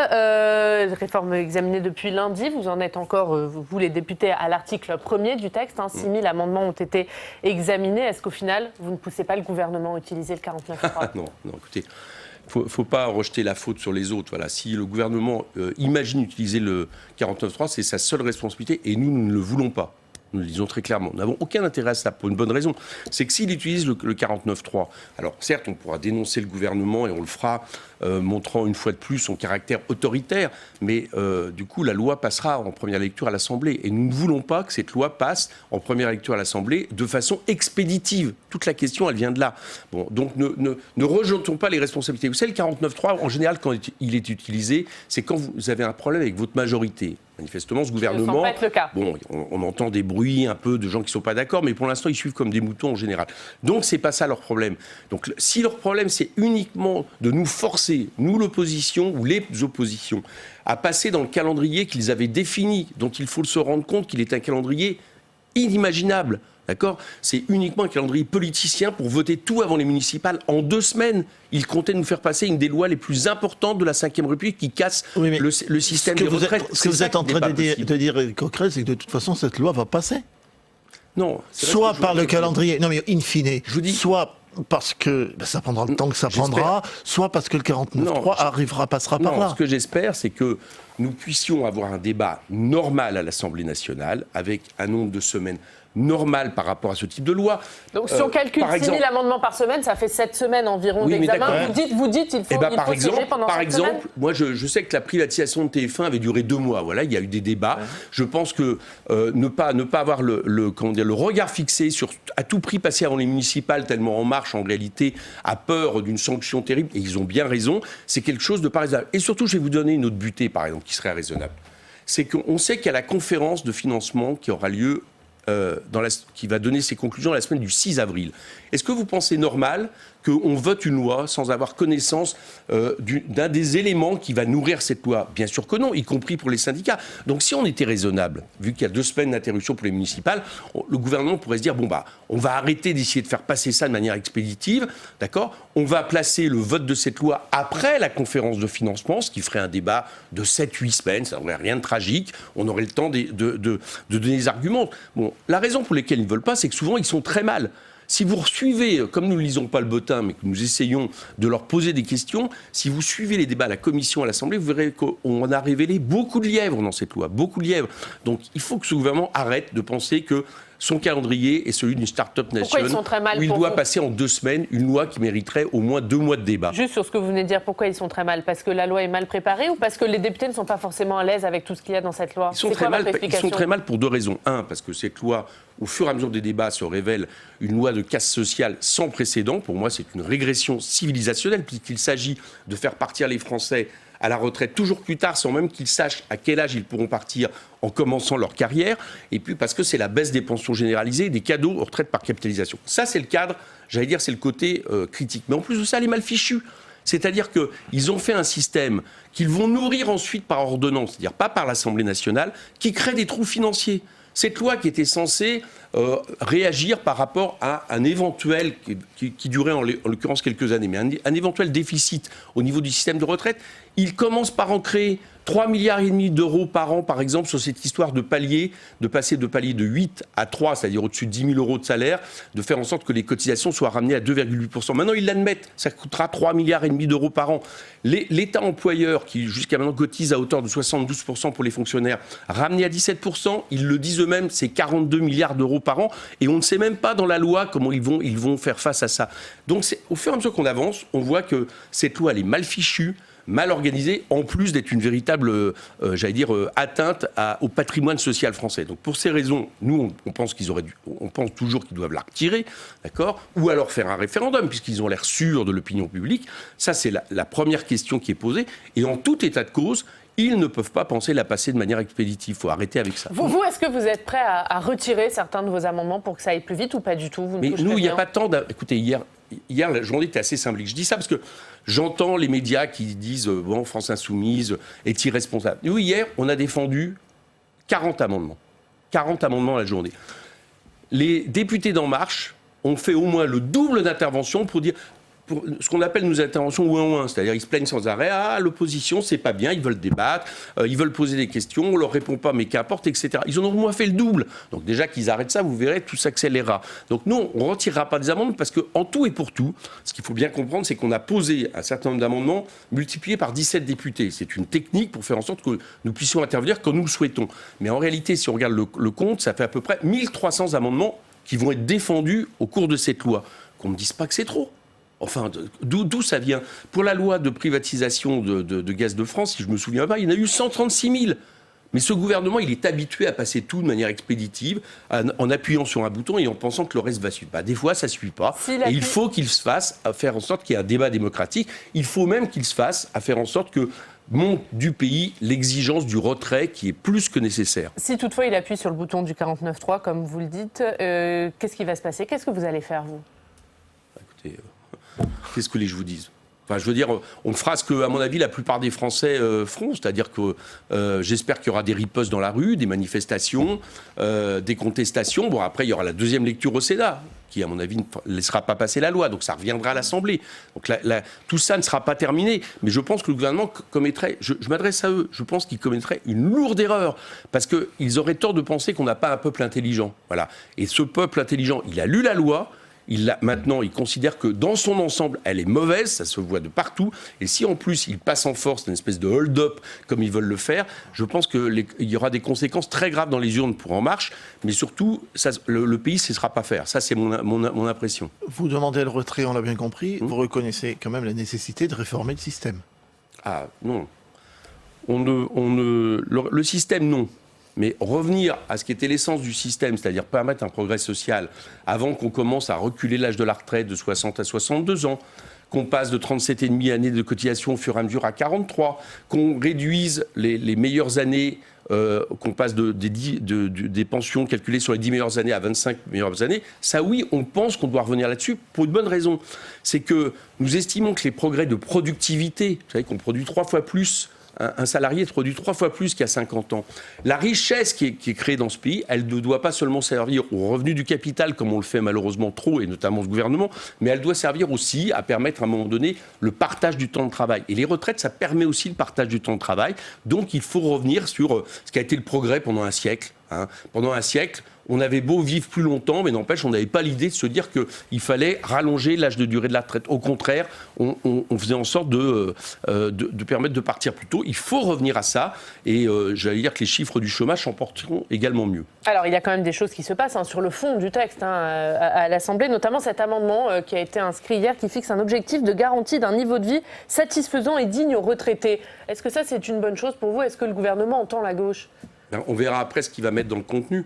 Réforme examinée depuis lundi, vous en êtes encore, vous les députés, à l'article 1er du texte. 6 000 amendements ont été examinés. Est-ce qu'au final, vous ne poussez pas le gouvernement à utiliser le 49.3 ? Non, écoutez, il ne faut pas rejeter la faute sur les autres. Voilà. Si le gouvernement imagine utiliser le 49.3, c'est sa seule responsabilité, et nous ne le voulons pas. Nous le disons très clairement. Nous n'avons aucun intérêt à ça, pour une bonne raison. C'est que s'il utilise le 49.3, alors certes, on pourra dénoncer le gouvernement, et on le fera, montrant une fois de plus son caractère autoritaire, mais du coup, la loi passera en première lecture à l'Assemblée. Et nous ne voulons pas que cette loi passe en première lecture à l'Assemblée de façon expéditive. Toute la question, elle vient de là. Bon, donc ne rejetons pas les responsabilités. Vous savez, le 49.3, en général, quand il est utilisé, c'est quand vous avez un problème avec votre majorité. Manifestement, ce gouvernement, on entend des bruits un peu de gens qui ne sont pas d'accord, mais pour l'instant, ils suivent comme des moutons en général. Donc, ce n'est pas ça leur problème. Donc, si leur problème, c'est uniquement de nous forcer, nous l'opposition ou les oppositions, à passer dans le calendrier qu'ils avaient défini, dont il faut se rendre compte qu'il est un calendrier inimaginable. D'accord ? C'est uniquement un calendrier politicien pour voter tout avant les municipales en 2 semaines. Il comptait nous faire passer une des lois les plus importantes de la Ve République qui casse le système des retraites. Ce que vous êtes en train de dire, Coquerel, c'est que de toute façon, cette loi va passer. Non. Soit par le calendrier, non mais in fine, je vous dis, soit parce que ça prendra le temps que ça prendra, soit parce que le 49.3 passera par là. Ce que j'espère, c'est que nous puissions avoir un débat normal à l'Assemblée nationale, avec un nombre de semaines normal par rapport à ce type de loi. Donc si on calcule 6 000 amendements par semaine, ça fait 7 semaines environ d'examen. Vous dites il faut siéger pendant 7 semaines. Moi je sais que la privatisation de TF1 avait duré 2 mois. Voilà, il y a eu des débats. Ouais. Je pense que ne pas avoir le regard fixé sur à tout prix passer avant les municipales tellement En Marche en réalité a peur d'une sanction terrible, et ils ont bien raison, c'est quelque chose de pas raisonnable. Et surtout, je vais vous donner une autre butée par exemple qui serait raisonnable. C'est qu'on sait qu'il y a la conférence de financement qui aura lieu qui va donner ses conclusions la semaine du 6 avril. Est-ce que vous pensez normal qu'on vote une loi sans avoir connaissance d'un des éléments qui va nourrir cette loi? Bien sûr que non, y compris pour les syndicats. Donc si on était raisonnable, vu qu'il y a 2 semaines d'interruption pour les municipales, le gouvernement pourrait se dire, bon bah, on va arrêter d'essayer de faire passer ça de manière expéditive, d'accord? On va placer le vote de cette loi après la conférence de financement, ce qui ferait un débat de 7-8 semaines, ça n'aurait rien de tragique, on aurait le temps de donner des arguments. Bon, la raison pour laquelle ils ne veulent pas, c'est que souvent ils sont très mal. Si vous suivez, comme nous ne lisons pas le bottin, mais que nous essayons de leur poser des questions, si vous suivez les débats à la Commission, à l'Assemblée, vous verrez qu'on a révélé beaucoup de lièvres dans cette loi, beaucoup de lièvres. Donc il faut que ce gouvernement arrête de penser que son calendrier est celui d'une start-up nation, Pourquoi ils sont très mal où il pour doit vous passer en 2 semaines une loi qui mériterait au moins 2 mois de débat. Juste sur ce que vous venez de dire, pourquoi ils sont très mal? Parce que la loi est mal préparée ou parce que les députés ne sont pas forcément à l'aise avec tout ce qu'il y a dans cette loi? Ils sont très mal pour 2 raisons. 1, parce que cette loi, au fur et à mesure des débats, se révèle une loi de casse sociale sans précédent. Pour moi, c'est une régression civilisationnelle, puisqu'il s'agit de faire partir les Français à la retraite toujours plus tard, sans même qu'ils sachent à quel âge ils pourront partir en commençant leur carrière, et puis parce que c'est la baisse des pensions généralisées, des cadeaux aux retraites par capitalisation. Ça, c'est le cadre, j'allais dire, c'est le côté critique. Mais en plus de ça, elle est mal fichue. C'est-à-dire qu'ils ont fait un système qu'ils vont nourrir ensuite par ordonnance, c'est-à-dire pas par l'Assemblée nationale, qui crée des trous financiers. Cette loi qui était censée réagir par rapport à un éventuel, qui durait en l'occurrence quelques années, mais un éventuel déficit au niveau du système de retraite, il commence par en créer 3,5 milliards d'euros par an, par exemple, sur cette histoire de palier, de passer de palier de 8 à 3, c'est-à-dire au-dessus de 10 000 euros de salaire, de faire en sorte que les cotisations soient ramenées à 2,8%. Maintenant, ils l'admettent, ça coûtera 3,5 milliards d'euros par an. L'État employeur, qui jusqu'à maintenant cotise à hauteur de 72% pour les fonctionnaires, ramené à 17%, ils le disent eux-mêmes, c'est 42 milliards d'euros par an, et on ne sait même pas dans la loi comment ils vont faire face à ça. Donc, au fur et à mesure qu'on avance, on voit que cette loi, elle est mal fichue, mal organisée, en plus d'être une véritable, atteinte au patrimoine social français. Donc pour ces raisons, nous, on pense toujours qu'ils doivent la retirer, d'accord, ou alors faire un référendum, puisqu'ils ont l'air sûrs de l'opinion publique. Ça, c'est la première question qui est posée. Et en tout état de cause, ils ne peuvent pas penser la passer de manière expéditive. Il faut arrêter avec ça. Vous, est-ce que vous êtes prêt à retirer certains de vos amendements pour que ça aille plus vite ou pas du tout? Mais nous, il n'y a pas tant... Écoutez, hier, la journée était assez symbolique. Je dis ça parce que j'entends les médias qui disent bon, France Insoumise est irresponsable. Nous, hier, on a défendu 40 amendements. 40 amendements à la journée. Les députés d'En Marche ont fait au moins le double d'interventions pour dire... Pour ce qu'on appelle nos interventions ouin-ouin, c'est-à-dire ils se plaignent sans arrêt, l'opposition c'est pas bien, ils veulent débattre, ils veulent poser des questions, on leur répond pas mais qu'importe, etc. Ils en ont au moins fait le double. Donc déjà qu'ils arrêtent ça, vous verrez, tout s'accélérera. Donc nous, on ne retirera pas des amendements parce qu'en tout et pour tout, ce qu'il faut bien comprendre, c'est qu'on a posé un certain nombre d'amendements multipliés par 17 députés. C'est une technique pour faire en sorte que nous puissions intervenir quand nous le souhaitons. Mais en réalité, si on regarde le compte, ça fait à peu près 1300 amendements qui vont être défendus au cours de cette loi. Qu'on ne me dise pas que c'est trop. Enfin, d'où ça vient? Pour la loi de privatisation de Gaz de France, si je me souviens pas, il y en a eu 136 000. Mais ce gouvernement, il est habitué à passer tout de manière expéditive, en appuyant sur un bouton et en pensant que le reste va suivre. Des fois, ça ne suit pas. Et il faut qu'il se fasse à faire en sorte qu'il y ait un débat démocratique. Il faut même qu'il se fasse à faire en sorte que monte du pays l'exigence du retrait qui est plus que nécessaire. Si toutefois il appuie sur le bouton du 49.3, comme vous le dites, qu'est-ce qui va se passer? Qu'est-ce que vous allez faire, vous? Écoutez... Qu'est-ce que je vous dise? Enfin, je veux dire, on fera ce que, à mon avis, la plupart des Français feront. C'est-à-dire que j'espère qu'il y aura des ripostes dans la rue, des manifestations, des contestations. Bon, après, il y aura la deuxième lecture au Sénat, qui, à mon avis, ne laissera pas passer la loi. Donc, ça reviendra à l'Assemblée. Donc, tout ça ne sera pas terminé. Mais je pense que le gouvernement commettrait... Je m'adresse à eux. Je pense qu'ils commettraient une lourde erreur. Parce qu'ils auraient tort de penser qu'on n'a pas un peuple intelligent. Voilà. Et ce peuple intelligent, il a lu la loi. Maintenant, il considère que dans son ensemble, elle est mauvaise, ça se voit de partout. Et si en plus, il passe en force une espèce de hold-up, comme ils veulent le faire, je pense qu'il y aura des conséquences très graves dans les urnes pour En Marche. Mais surtout, le pays ne cessera pas faire. Ça, c'est mon impression. Vous demandez le retrait, on l'a bien compris. Vous reconnaissez quand même la nécessité de réformer le système. Ah, non. Le système, non. Mais revenir à ce qui était l'essence du système, c'est-à-dire permettre un progrès social, avant qu'on commence à reculer l'âge de la retraite de 60 à 62 ans, qu'on passe de 37,5 années de cotisation au fur et à mesure à 43, qu'on réduise les meilleures années, qu'on passe des pensions calculées sur les 10 meilleures années à 25 meilleures années, ça oui, on pense qu'on doit revenir là-dessus pour une bonne raison. C'est que nous estimons que les progrès de productivité, vous savez qu'on produit 3 fois plus, un salarié produit 3 fois plus qu'il y a 50 ans. La richesse qui est créée dans ce pays, elle ne doit pas seulement servir aux revenus du capital, comme on le fait malheureusement trop, et notamment ce gouvernement, mais elle doit servir aussi à permettre à un moment donné le partage du temps de travail. Et les retraites, ça permet aussi le partage du temps de travail. Donc il faut revenir sur ce qui a été le progrès pendant un siècle. Pendant un siècle, on avait beau vivre plus longtemps, mais n'empêche, on n'avait pas l'idée de se dire qu'il fallait rallonger l'âge de durée de la retraite. Au contraire, on faisait en sorte de permettre de partir plus tôt. Il faut revenir à ça, et j'allais dire que les chiffres du chômage s'en porteront également mieux. Alors, il y a quand même des choses qui se passent sur le fond du texte à l'Assemblée, notamment cet amendement qui a été inscrit hier, qui fixe un objectif de garantie d'un niveau de vie satisfaisant et digne aux retraités. Est-ce que ça, c'est une bonne chose pour vous? Est-ce que le gouvernement entend la gauche? On verra après ce qu'il va mettre dans le contenu.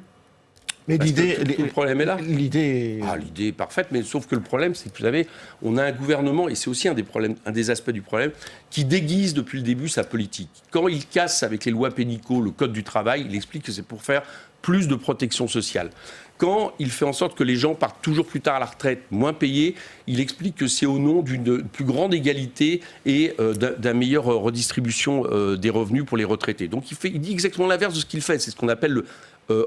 Mais l'idée, le problème est là. L'idée est parfaite, mais sauf que le problème, c'est que vous savez, on a un gouvernement, et c'est aussi un des aspects du problème, qui déguise depuis le début sa politique. Quand il casse avec les lois pénales, le code du travail, il explique que c'est pour faire plus de protection sociale. Quand il fait en sorte que les gens partent toujours plus tard à la retraite, moins payés, il explique que c'est au nom d'une plus grande égalité et d'une meilleure redistribution des revenus pour les retraités. Donc il dit exactement l'inverse de ce qu'il fait. C'est ce qu'on appelle le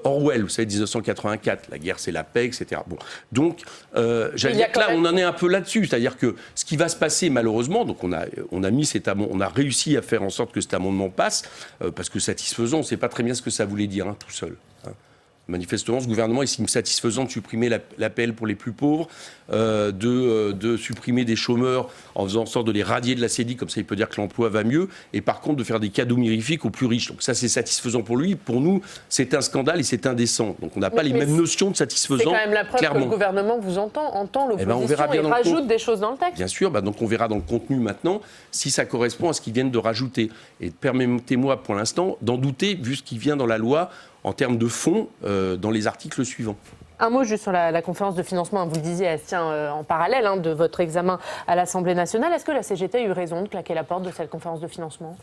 Orwell, vous savez, 1984, la guerre c'est la paix, etc. Bon. Donc, j'allais dire que là, on en est un peu là-dessus. C'est-à-dire que ce qui va se passer, malheureusement, donc on a réussi à faire en sorte que cet amendement passe, parce que satisfaisant, on ne sait pas très bien ce que ça voulait dire tout seul. Manifestement, ce gouvernement estime satisfaisant de supprimer l'APL pour les plus pauvres, de supprimer des chômeurs en faisant en sorte de les radier de la CEDI, comme ça il peut dire que l'emploi va mieux, et par contre de faire des cadeaux mirifiques aux plus riches. Donc ça c'est satisfaisant pour lui. Pour nous, c'est un scandale et c'est indécent. Donc on n'a pas les mêmes notions de satisfaisant. C'est quand même la preuve clairement. Que le gouvernement vous entend l'opposition on verra bien et rajoute des choses dans le texte. Bien sûr, donc on verra dans le contenu maintenant si ça correspond à ce qu'ils viennent de rajouter. Et permettez-moi pour l'instant d'en douter, vu ce qui vient dans la loi, en termes de fond, dans les articles suivants. Un mot juste sur la conférence de financement. Vous le disiez, elle se tient en parallèle de votre examen à l'Assemblée nationale. Est-ce que la CGT a eu raison de claquer la porte de cette conférence de financement?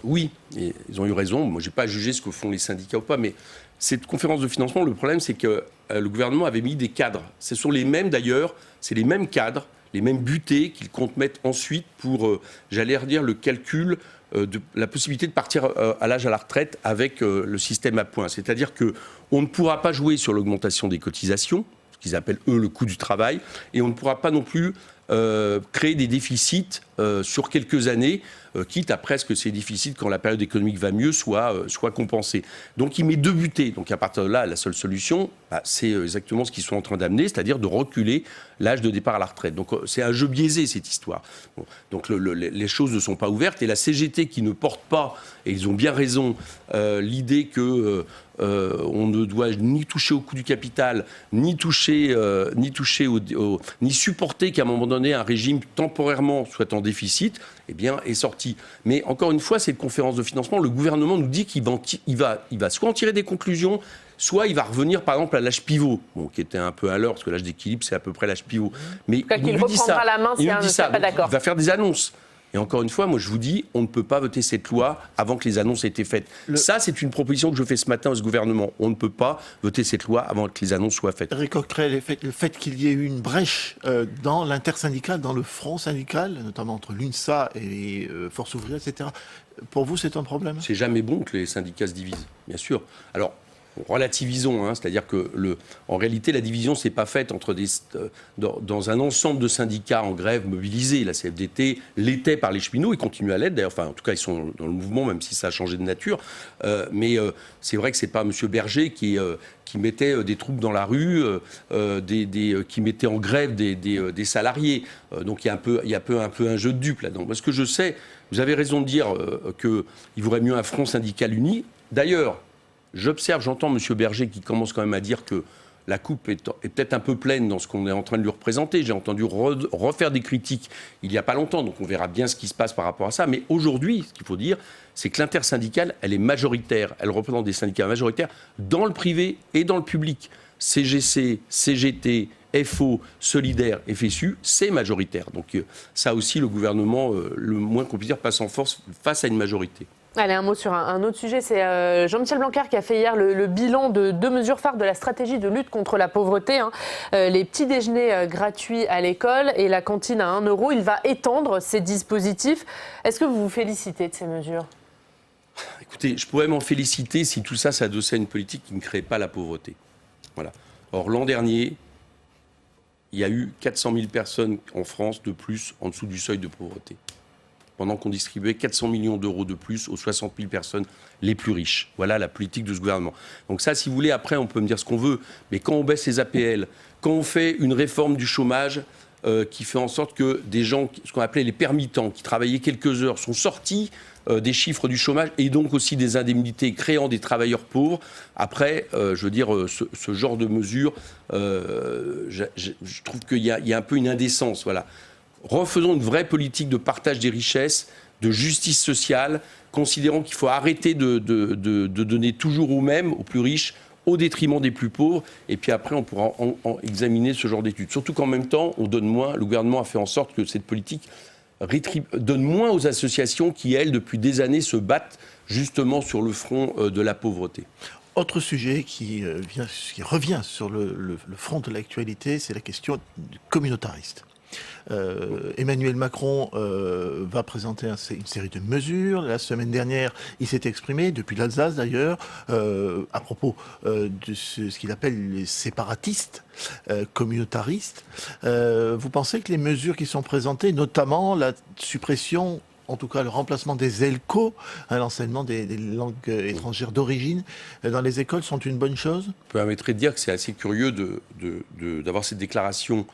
Oui, ils ont eu raison. Moi, je n'ai pas jugé ce que font les syndicats ou pas, mais cette conférence de financement, le problème, c'est que le gouvernement avait mis des cadres. Ce sont les mêmes, d'ailleurs, c'est les mêmes cadres, les mêmes butées qu'ils comptent mettre ensuite pour, j'allais redire, le calcul de la possibilité de partir à l'âge à la retraite avec le système à points. C'est-à-dire qu'on ne pourra pas jouer sur l'augmentation des cotisations, ce qu'ils appellent, eux, le coût du travail, et on ne pourra pas non plus créer des déficits sur quelques années, quitte à presque ces déficits, quand la période économique va mieux, soient compensés. Donc il met deux butées. Donc à partir de là, la seule solution, c'est exactement ce qu'ils sont en train d'amener, c'est-à-dire de reculer l'âge de départ à la retraite. Donc c'est un jeu biaisé, cette histoire. Bon, donc les choses ne sont pas ouvertes, et la CGT qui ne porte pas, et ils ont bien raison, l'idée que on ne doit ni toucher au coût du capital, ni supporter qu'à un moment donné un régime temporairement soit en déficit, eh bien, est sorti. Mais encore une fois, cette conférence de financement, le gouvernement nous dit qu'il va soit en tirer des conclusions, soit il va revenir, par exemple, à l'âge pivot, qui était un peu à l'heure, parce que l'âge d'équilibre, c'est à peu près l'âge pivot. Mais il nous dit ça. Il va faire des annonces. Et encore une fois, moi je vous dis, on ne peut pas voter cette loi avant que les annonces aient été faites. Ça, c'est une proposition que je fais ce matin à ce gouvernement. On ne peut pas voter cette loi avant que les annonces soient faites. Eric Coquerel, le fait qu'il y ait eu une brèche dans l'intersyndical, dans le front syndical, notamment entre l'UNSA et Force ouvrière, etc., pour vous, c'est un problème? C'est jamais bon que les syndicats se divisent, bien sûr. Alors, relativisons, c'est-à-dire que en réalité la division s'est pas faite entre dans un ensemble de syndicats en grève mobilisés. La CFDT l'était par les cheminots, ils continuent à l'être d'ailleurs, enfin en tout cas ils sont dans le mouvement même si ça a changé de nature, mais c'est vrai que c'est pas M. Berger qui mettait des troupes dans la rue, qui mettait en grève des salariés. Donc il y a un peu un jeu de dupes là-dedans. Parce que je sais, vous avez raison de dire qu'il vaudrait mieux un front syndical uni. D'ailleurs, j'observe, j'entends M. Berger qui commence quand même à dire que la coupe est peut-être un peu pleine dans ce qu'on est en train de lui représenter. J'ai entendu refaire des critiques il n'y a pas longtemps, donc on verra bien ce qui se passe par rapport à ça. Mais aujourd'hui, ce qu'il faut dire, c'est que l'intersyndicale, elle est majoritaire. Elle représente des syndicats majoritaires dans le privé et dans le public. CGC, CGT, FO, Solidaire, FSU, c'est majoritaire. Donc ça aussi, le gouvernement, le moins qu'on puisse dire, passe en force face à une majorité. Allez, un mot sur un autre sujet. C'est Jean-Michel Blanquer qui a fait hier le bilan de 2 mesures phares de la stratégie de lutte contre la pauvreté. Les petits déjeuners gratuits à l'école et la cantine à 1 €. Il va étendre ces dispositifs. Est-ce que vous vous félicitez de ces mesures ? Écoutez, je pourrais m'en féliciter si tout ça s'adossait à une politique qui ne crée pas la pauvreté. Voilà. Or, l'an dernier, il y a eu 400 000 personnes en France de plus en dessous du seuil de pauvreté, pendant qu'on distribuait 400 millions d'euros de plus aux 60 000 personnes les plus riches. Voilà la politique de ce gouvernement. Donc ça, si vous voulez, après, on peut me dire ce qu'on veut, mais quand on baisse les APL, quand on fait une réforme du chômage qui fait en sorte que des gens, ce qu'on appelait les permittents, qui travaillaient quelques heures, sont sortis des chiffres du chômage et donc aussi des indemnités, créant des travailleurs pauvres. Après, je veux dire, ce genre de mesures, je trouve qu'il y a un peu une indécence, voilà. Refaisons une vraie politique de partage des richesses, de justice sociale, considérant qu'il faut arrêter de donner toujours aux mêmes, aux plus riches, au détriment des plus pauvres. Et puis après, on pourra examiner ce genre d'études. Surtout qu'en même temps, on donne moins. Le gouvernement a fait en sorte que cette politique donne moins aux associations qui, elles, depuis des années, se battent justement sur le front de la pauvreté. Autre sujet qui revient sur le front de l'actualité, c'est la question communautariste. Emmanuel Macron va présenter une série de mesures. La semaine dernière, il s'est exprimé, depuis l'Alsace d'ailleurs, à propos de ce qu'il appelle les séparatistes, communautaristes. Vous pensez que les mesures qui sont présentées, notamment la suppression, en tout cas le remplacement des ELCO, l'enseignement des langues étrangères d'origine dans les écoles, sont une bonne chose ? Je me permettrais de dire que c'est assez curieux d'avoir cette déclaration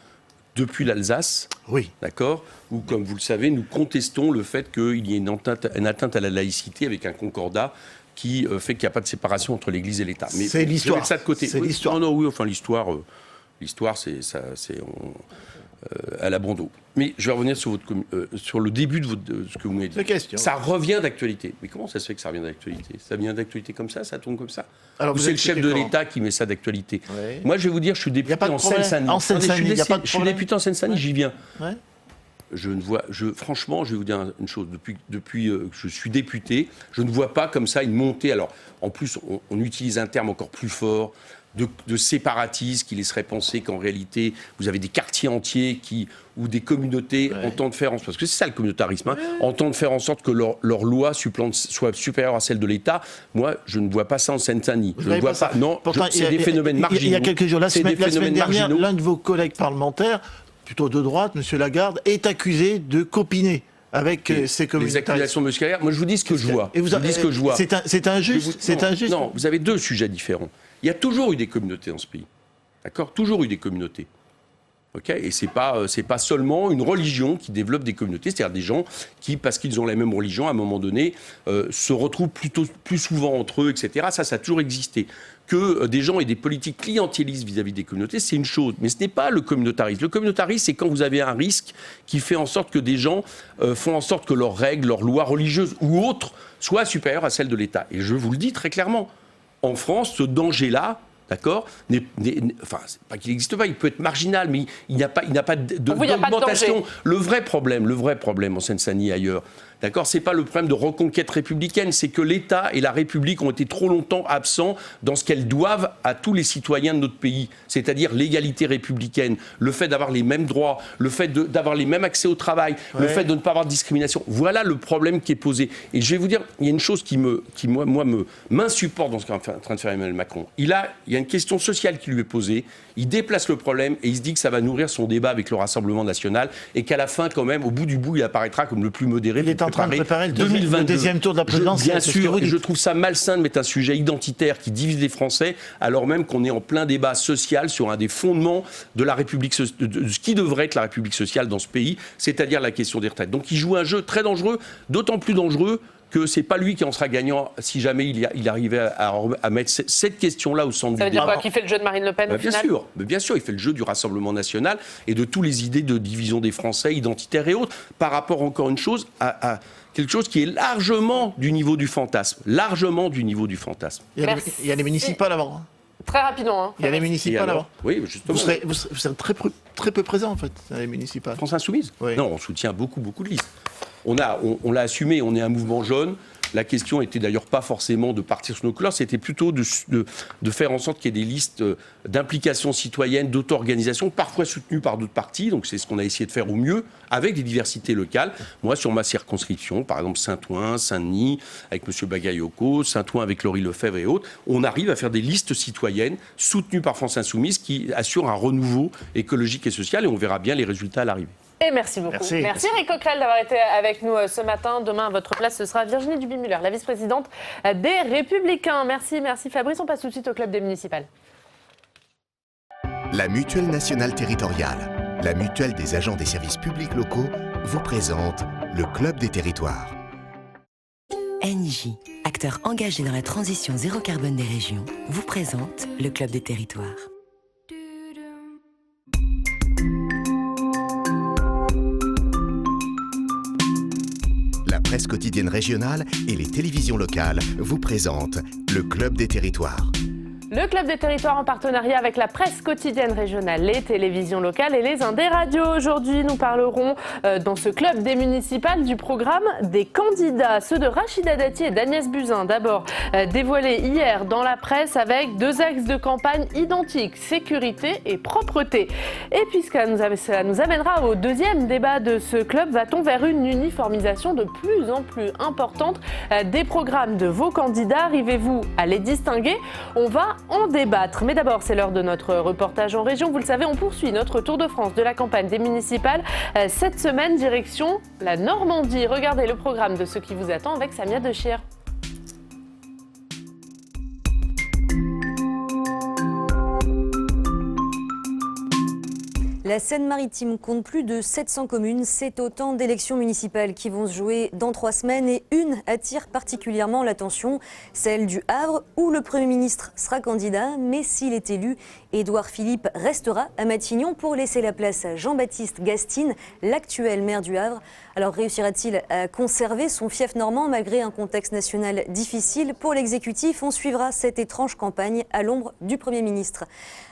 depuis l'Alsace, oui, d'accord, où, comme vous le savez, nous contestons le fait qu'il y ait une atteinte à la laïcité avec un concordat qui fait qu'il n'y a pas de séparation entre l'Église et l'État. Mais c'est l'histoire. Je vais mettre ça de côté. C'est l'histoire. Non, oui, enfin l'histoire, c'est ça, à la Brando. Mais je vais revenir sur le début de ce que vous m'avez dit. Ça revient d'actualité. Mais comment ça se fait que ça revient d'actualité ? Ça vient d'actualité comme ça tombe comme ça ? Ou c'est le chef de l'État qui met ça d'actualité ? Ouais. Moi, je vais vous dire, je suis député en Seine-Saint-Denis. Je suis député en Seine-Saint-Denis, j'y viens. Ouais. Franchement, je vais vous dire une chose. Depuis que je suis député, je ne vois pas comme ça une montée. Alors, en plus, on utilise un terme encore plus fort. De séparatisme qui laisserait penser qu'en réalité, vous avez des quartiers entiers où des communautés entendent faire en sorte, parce que c'est ça le communautarisme, entendent faire en sorte que leur loi soit supérieure à celle de l'État. Moi, je ne vois pas ça en Seine-Saint-Denis. Je ne vois pas. Non, c'est des phénomènes marginaux. Il y a quelques jours, la semaine dernière, l'un de vos collègues parlementaires, plutôt de droite, M. Lagarde, est accusé de copiner avec ces communautaristes. Les accusations musculaires. Moi, je vous dis ce que je vois. C'est injuste. Non, vous avez 2 sujets différents. Il y a toujours eu des communautés dans ce pays. D'accord ? Toujours eu des communautés. Okay ? Et c'est pas seulement une religion qui développe des communautés, c'est-à-dire des gens qui, parce qu'ils ont la même religion, à un moment donné, se retrouvent plus souvent entre eux, etc. Ça a toujours existé. Que des gens aient des politiques clientélistes vis-à-vis des communautés, c'est une chose. Mais ce n'est pas le communautarisme. Le communautarisme, c'est quand vous avez un risque qui fait en sorte que des gens font en sorte que leurs règles, leurs lois religieuses ou autres soient supérieures à celles de l'État. Et je vous le dis très clairement. En France, ce danger-là, d'accord, enfin, c'est pas qu'il n'existe pas, il peut être marginal, mais il n'y a pas d'augmentation. Le vrai problème en Seine-Saint-Denis et ailleurs, d'accord, c'est pas le problème de reconquête républicaine, c'est que l'État et la République ont été trop longtemps absents dans ce qu'elles doivent à tous les citoyens de notre pays, c'est-à-dire l'égalité républicaine, le fait d'avoir les mêmes droits, le fait d'avoir les mêmes accès au travail, le fait de ne pas avoir de discrimination. Voilà le problème qui est posé. Et je vais vous dire, il y a une chose qui m'insupporte dans ce qu'est en train de faire Emmanuel Macron. Il y a une question sociale qui lui est posée, il déplace le problème et il se dit que ça va nourrir son débat avec le Rassemblement national et qu'à la fin, quand même, au bout du bout, il apparaîtra comme le plus modéré. Il est en train de préparer le deuxième tour de la présidence. Bien sûr, et je trouve ça malsain de mettre un sujet identitaire qui divise les Français, alors même qu'on est en plein débat social sur un des fondements de la République, de ce qui devrait être la République sociale dans ce pays, c'est-à-dire la question des retraites. Donc il joue un jeu très dangereux, d'autant plus dangereux que c'est pas lui qui en sera gagnant si jamais il arrivait à mettre cette question-là au centre du débat. Ça veut dire quoi, qu'il fait le jeu de Marine Le Pen au final ? Bien sûr, il fait le jeu du Rassemblement national et de toutes les idées de division des Français, identitaires et autres, par rapport, encore une chose, à quelque chose qui est largement du niveau du fantasme. Largement du niveau du fantasme. Il y a les municipales avant. Très rapidement. Hein. Il y a les municipales avant. Oui, justement. Vous serez très peu présent, en fait, dans les municipales. France Insoumise ? Oui. Non, on soutient beaucoup de listes. On l'a assumé, on est un mouvement jeune. La question était d'ailleurs pas forcément de partir sur nos couleurs, c'était plutôt de faire en sorte qu'il y ait des listes d'implication citoyenne, d'auto-organisation, parfois soutenues par d'autres partis. Donc c'est ce qu'on a essayé de faire au mieux, avec des diversités locales. Moi, sur ma circonscription, par exemple Saint-Ouen, Saint-Denis, avec M. Bagayoko, Saint-Ouen avec Laurie Lefebvre et autres, on arrive à faire des listes citoyennes soutenues par France Insoumise qui assurent un renouveau écologique et social, et on verra bien les résultats à l'arrivée. Et merci beaucoup. Merci Eric Coquerel d'avoir été avec nous ce matin. Demain, à votre place, ce sera Virginie Duby-Muller, la vice-présidente des Républicains. Merci Fabrice. On passe tout de suite au club des municipales. La Mutuelle nationale territoriale, la mutuelle des agents des services publics locaux, vous présente le club des territoires. NJ, acteur engagé dans la transition zéro carbone des régions, vous présente le club des territoires. La presse quotidienne régionale et les télévisions locales vous présentent le Club des territoires. Le Club des territoires en partenariat avec la presse quotidienne régionale, les télévisions locales et les Indés radios. Aujourd'hui, nous parlerons dans ce Club des municipales du programme des candidats, ceux de Rachida Dati et d'Agnès Buzyn. D'abord, dévoilés hier dans la presse avec 2 axes de campagne identiques, sécurité et propreté. Et puisque ça nous amènera au deuxième débat de ce club, va-t-on vers une uniformisation de plus en plus importante des programmes de vos candidats? Arrivez-vous à les distinguer? On va en débattre. Mais d'abord, c'est l'heure de notre reportage en région. Vous le savez, on poursuit notre tour de France de la campagne des municipales. Cette semaine, direction la Normandie. Regardez le programme de ce qui vous attend avec Samia Dechir. La Seine-Maritime compte plus de 700 communes. C'est autant d'élections municipales qui vont se jouer dans 3 semaines et une attire particulièrement l'attention, celle du Havre où le Premier ministre sera candidat. Mais s'il est élu, Édouard Philippe restera à Matignon pour laisser la place à Jean-Baptiste Gastine, l'actuel maire du Havre. Alors réussira-t-il à conserver son fief normand malgré un contexte national difficile pour l'exécutif? On suivra cette étrange campagne à l'ombre du Premier ministre.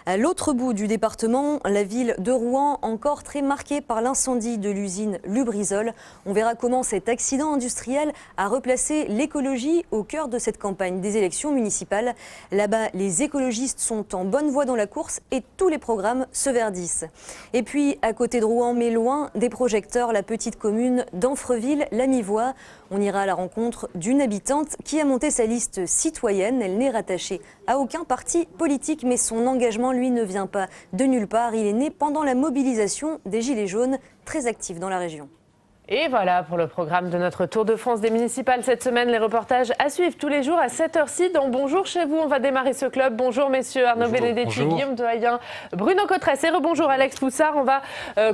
À l'autre bout du département, la ville de Rouen, encore très marquée par l'incendie de l'usine Lubrizol. On verra comment cet accident industriel a replacé l'écologie au cœur de cette campagne des élections municipales. Là-bas, les écologistes sont en bonne voie dans la course et tous les programmes se verdissent. Et puis, à côté de Rouen, mais loin des projecteurs, la petite commune d'Amfreville, la Mivoie. On ira à la rencontre d'une habitante qui a monté sa liste citoyenne. Elle n'est rattachée à aucun parti politique, mais son engagement, lui, ne vient pas de nulle part. Il est né pendant la mobilisation des Gilets jaunes, très actifs dans la région. Et voilà pour le programme de notre Tour de France des municipales cette semaine. Les reportages à suivre tous les jours à 7h06 dans Bonjour chez vous. On va démarrer ce club. Bonjour messieurs, Arnaud Benedetti, Guillaume Doyen, Bruno Cotresse et rebonjour Alex Poussard. On va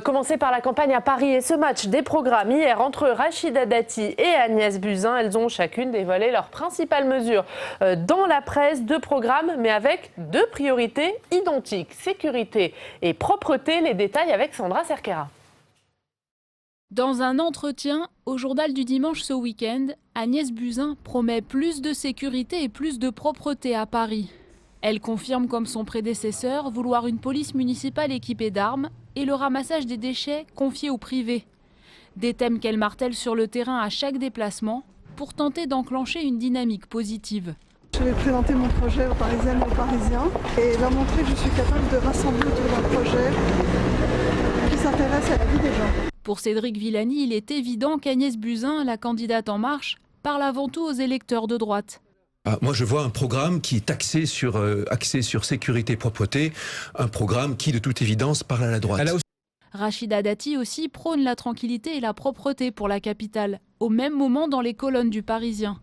commencer par la campagne à Paris et ce match des programmes hier entre Rachida Dati et Agnès Buzyn. Elles ont chacune dévoilé leurs principales mesures dans la presse, 2 programmes mais avec 2 priorités identiques, sécurité et propreté. Les détails avec Sandra Cerquera. Dans un entretien au journal du dimanche ce week-end, Agnès Buzyn promet plus de sécurité et plus de propreté à Paris. Elle confirme comme son prédécesseur vouloir une police municipale équipée d'armes et le ramassage des déchets confiés au privé. Des thèmes qu'elle martèle sur le terrain à chaque déplacement pour tenter d'enclencher une dynamique positive. Je vais présenter mon projet aux Parisiennes et aux Parisiens et leur montrer que je suis capable de rassembler autour d'un projet qui s'intéresse à la vie des gens. Pour Cédric Villani, il est évident qu'Agnès Buzyn, la candidate En Marche, parle avant tout aux électeurs de droite. Moi, je vois un programme qui est axé sur sécurité et propreté, un programme qui, de toute évidence, parle à la droite. Rachida Dati aussi prône la tranquillité et la propreté pour la capitale, au même moment dans les colonnes du Parisien.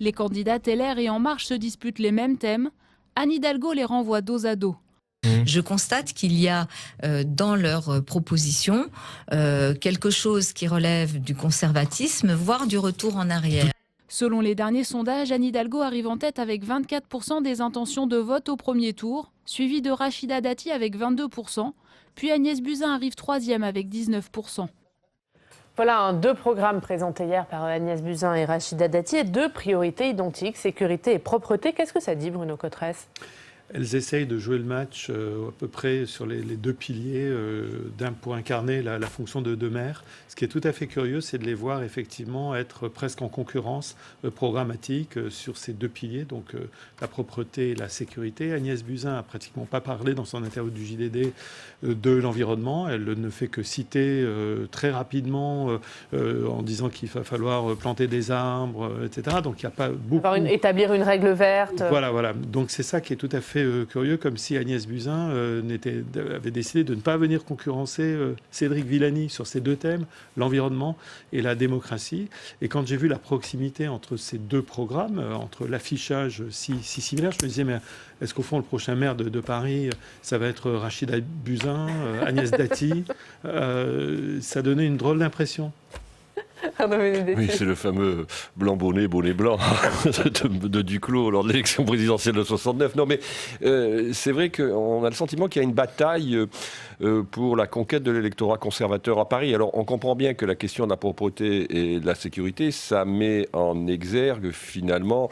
Les candidates LR et En Marche se disputent les mêmes thèmes. Anne Hidalgo les renvoie dos à dos. Je constate qu'il y a dans leurs propositions quelque chose qui relève du conservatisme, voire du retour en arrière. Selon les derniers sondages, Anne Hidalgo arrive en tête avec 24% des intentions de vote au premier tour, suivi de Rachida Dati avec 22%, puis Agnès Buzyn arrive troisième avec 19%. Voilà, 2 programmes présentés hier par Agnès Buzyn et Rachida Dati et 2 priorités identiques, sécurité et propreté. Qu'est-ce que ça dit, Bruno Cotresse ? Elles essayent de jouer le match à peu près sur les 2 piliers pour incarner la fonction de maire. Ce qui est tout à fait curieux, c'est de les voir effectivement être presque en concurrence programmatique sur ces 2 piliers, donc la propreté et la sécurité. Agnès Buzyn n'a pratiquement pas parlé dans son interview du JDD de l'environnement. Elle ne fait que citer très rapidement en disant qu'il va falloir planter des arbres, etc. Donc il n'y a pas beaucoup... Établir une règle verte. Voilà. Donc c'est ça qui est tout à fait curieux, comme si Agnès Buzyn avait décidé de ne pas venir concurrencer Cédric Villani sur ces 2 thèmes, l'environnement et la démocratie. Et quand j'ai vu la proximité entre ces 2 programmes, entre l'affichage si similaire, je me disais, mais est-ce qu'au fond, le prochain maire de Paris, ça va être Rachida Buzyn, Agnès Dati Ça donnait une drôle d'impression. Oui, c'est le fameux blanc bonnet, bonnet blanc de Duclos lors de l'élection présidentielle de 69. Non, mais c'est vrai qu'on a le sentiment qu'il y a une bataille pour la conquête de l'électorat conservateur à Paris. Alors, on comprend bien que la question de la propreté et de la sécurité, ça met en exergue finalement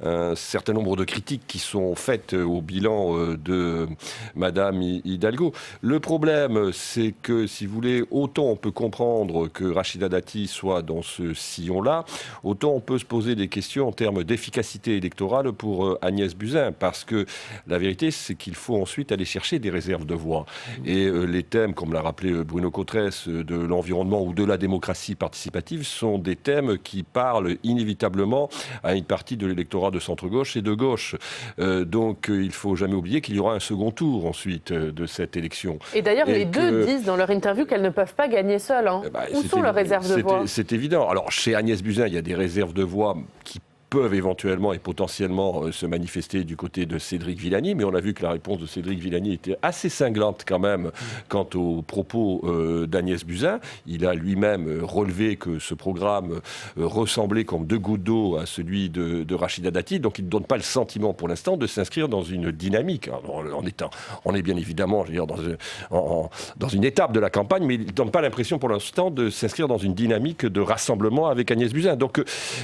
un certain nombre de critiques qui sont faites au bilan de Madame Hidalgo. Le problème, c'est que, si vous voulez, autant on peut comprendre que Rachida Dati soit dans ce sillon-là, autant on peut se poser des questions en termes d'efficacité électorale pour Agnès Buzyn, parce que la vérité, c'est qu'il faut ensuite aller chercher des réserves de voix. Et les thèmes, comme l'a rappelé Bruno Cotresse, de l'environnement ou de la démocratie participative, sont des thèmes qui parlent inévitablement à une partie de l'électorat de centre-gauche et de gauche. Donc il ne faut jamais oublier qu'il y aura un second tour ensuite de cette élection. Et d'ailleurs, les 2 disent dans leur interview qu'elles ne peuvent pas gagner seules. Où sont leurs réserves de voix ? C'est évident. Alors, chez Agnès Buzyn, il y a des réserves de voix qui peuvent éventuellement et potentiellement se manifester du côté de Cédric Villani, mais on a vu que la réponse de Cédric Villani était assez cinglante quand même quant aux propos d'Agnès Buzyn. Il a lui-même relevé que ce programme ressemblait comme 2 gouttes d'eau à celui de Rachida Dati, donc il ne donne pas le sentiment pour l'instant de s'inscrire dans une dynamique. Alors, on est bien évidemment, je veux dire, dans une étape de la campagne, mais il ne donne pas l'impression pour l'instant de s'inscrire dans une dynamique de rassemblement avec Agnès Buzyn. Donc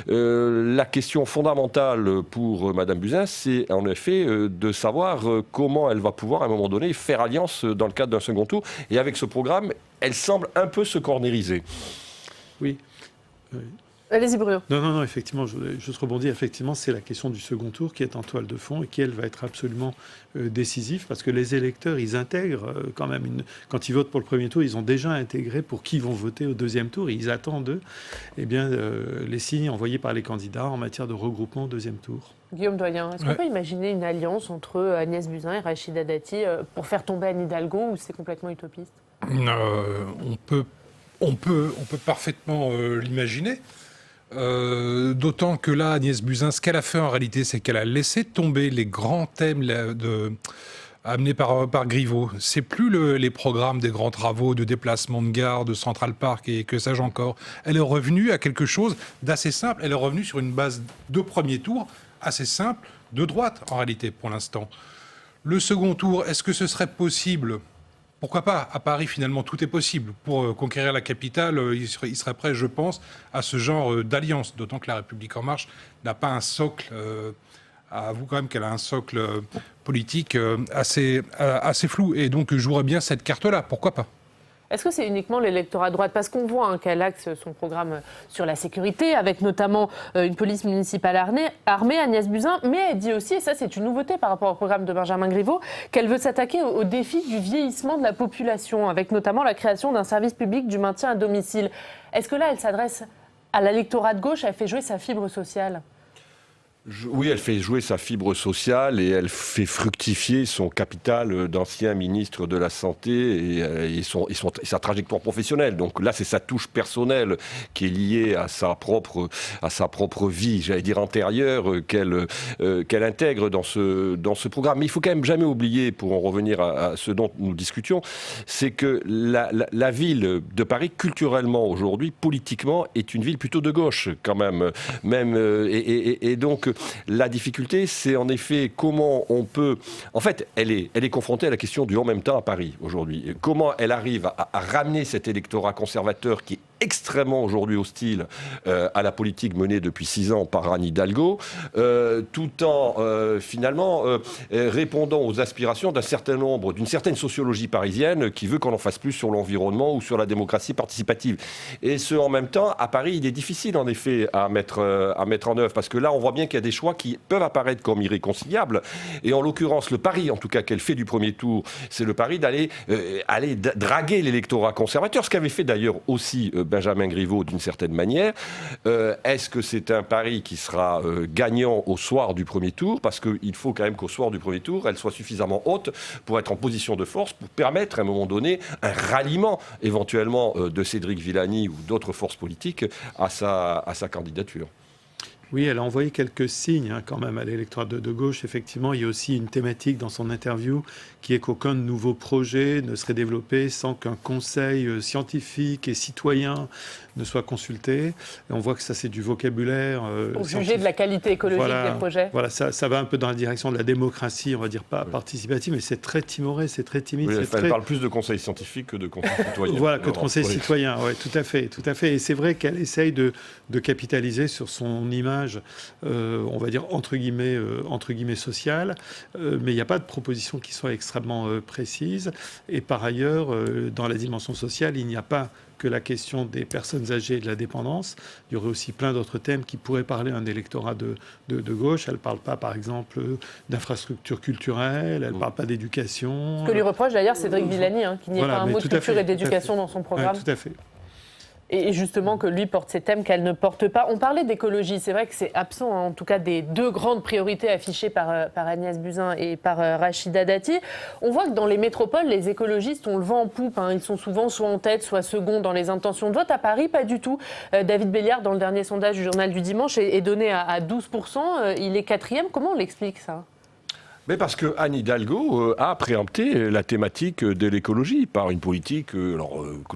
la question fondamentale pour Madame Buzyn, c'est en effet de savoir comment elle va pouvoir à un moment donné faire alliance dans le cadre d'un second tour. Et avec ce programme, elle semble un peu se cornériser. Oui. Allez-y, Bruno. Non, effectivement, je voulais juste rebondir. Effectivement, c'est la question du second tour qui est en toile de fond et qui, elle, va être absolument décisive, parce que les électeurs, ils intègrent quand même, quand ils votent pour le premier tour, ils ont déjà intégré pour qui ils vont voter au deuxième tour, et ils attendent les signes envoyés par les candidats en matière de regroupement au deuxième tour. Guillaume Doyen, est-ce qu'on peut imaginer une alliance entre Agnès Buzyn et Rachida Dati pour faire tomber Anne Hidalgo, ou c'est complètement utopiste ? On peut parfaitement l'imaginer. D'autant que là, Agnès Buzyn, ce qu'elle a fait en réalité, c'est qu'elle a laissé tomber les grands thèmes amenés par Griveaux. C'est plus les programmes des grands travaux de déplacement de gare, de Central Park et que sais-je encore. Elle est revenue à quelque chose d'assez simple. Elle est revenue sur une base de premier tour assez simple, de droite en réalité pour l'instant. Le second tour, est-ce que ce serait possible ? Pourquoi pas ? À Paris, finalement, tout est possible. Pour conquérir la capitale, il serait prêt, je pense, à ce genre d'alliance. D'autant que La République En Marche n'a pas un socle, avoue quand même qu'elle a un socle politique assez flou. Et donc, jouerait bien cette carte-là. Pourquoi pas ? Est-ce que c'est uniquement l'électorat de droite ? Parce qu'on voit qu'elle axe son programme sur la sécurité, avec notamment une police municipale armée, Agnès Buzyn, mais elle dit aussi, et ça c'est une nouveauté par rapport au programme de Benjamin Griveaux, qu'elle veut s'attaquer au défi du vieillissement de la population, avec notamment la création d'un service public du maintien à domicile. Est-ce que là, elle s'adresse à l'électorat de gauche, elle fait jouer sa fibre sociale ? Oui, elle fait jouer sa fibre sociale et elle fait fructifier son capital d'ancien ministre de la Santé et sa trajectoire professionnelle. Donc là, c'est sa touche personnelle qui est liée à sa propre vie, j'allais dire antérieure, qu'elle intègre dans ce programme. Mais il faut quand même jamais oublier, pour en revenir à ce dont nous discutions, c'est que la ville de Paris, culturellement aujourd'hui, politiquement, est une ville plutôt de gauche quand même. Et donc, la difficulté, c'est en effet comment on peut... En fait, elle est confrontée à la question du « en même temps » à Paris aujourd'hui. Comment elle arrive à ramener cet électorat conservateur qui est extrêmement aujourd'hui hostile à la politique menée depuis 6 ans par Anne Hidalgo, tout en finalement répondant aux aspirations d'une certaine sociologie parisienne qui veut qu'on en fasse plus sur l'environnement ou sur la démocratie participative. Et ce en même temps, à Paris, il est difficile en effet à mettre en œuvre, parce que là, on voit bien qu'il y a des choix qui peuvent apparaître comme irréconciliables. Et en l'occurrence, le pari, en tout cas, qu'elle fait du premier tour, c'est le pari d'aller draguer l'électorat conservateur, ce qu'avait fait d'ailleurs aussi Benjamin Griveaux d'une certaine manière. Est-ce que c'est un pari qui sera gagnant au soir du premier tour? Parce qu'il faut quand même qu'au soir du premier tour, elle soit suffisamment haute pour être en position de force, pour permettre à un moment donné un ralliement éventuellement de Cédric Villani ou d'autres forces politiques à sa candidature. Oui, elle a envoyé quelques signes quand même à l'électorat de gauche. Effectivement, il y a aussi une thématique dans son interview qui est qu'aucun nouveau projet ne serait développé sans qu'un conseil scientifique et citoyen ne soit consulté. Et on voit que ça, c'est du vocabulaire. Pour juger de la qualité écologique des projets. Voilà, ça va un peu dans la direction de la démocratie, on va dire pas participative, mais c'est très timoré, c'est très timide. Oui, elle parle plus de conseils scientifiques que de conseils citoyens. Voilà, que de conseils citoyens, oui, tout à fait. Et c'est vrai qu'elle essaye de capitaliser sur son image, on va dire entre guillemets sociale, mais il n'y a pas de proposition qui soit extrêmement précise. Et par ailleurs, dans la dimension sociale, il n'y a pas que la question des personnes âgées et de la dépendance. Il y aurait aussi plein d'autres thèmes qui pourraient parler à un électorat de gauche. Elle ne parle pas, par exemple, d'infrastructures culturelles, elle ne parle pas d'éducation. Ce que lui reproche d'ailleurs Cédric Villani, qu'il n'y ait pas un mot de culture et d'éducation dans son programme. Oui, tout à fait. Et justement que lui porte ces thèmes qu'elle ne porte pas. On parlait d'écologie, c'est vrai que c'est absent, en tout cas des deux grandes priorités affichées par Agnès Buzyn et par Rachida Dati. On voit que dans les métropoles, les écologistes ont le vent en poupe. Ils sont souvent soit en tête, soit second dans les intentions de vote. À Paris, pas du tout. David Béliard, dans le dernier sondage du Journal du Dimanche, est donné à 12%. Il est 4e. Comment on l'explique, ça ? Mais parce que Anne Hidalgo a préempté la thématique de l'écologie par une politique que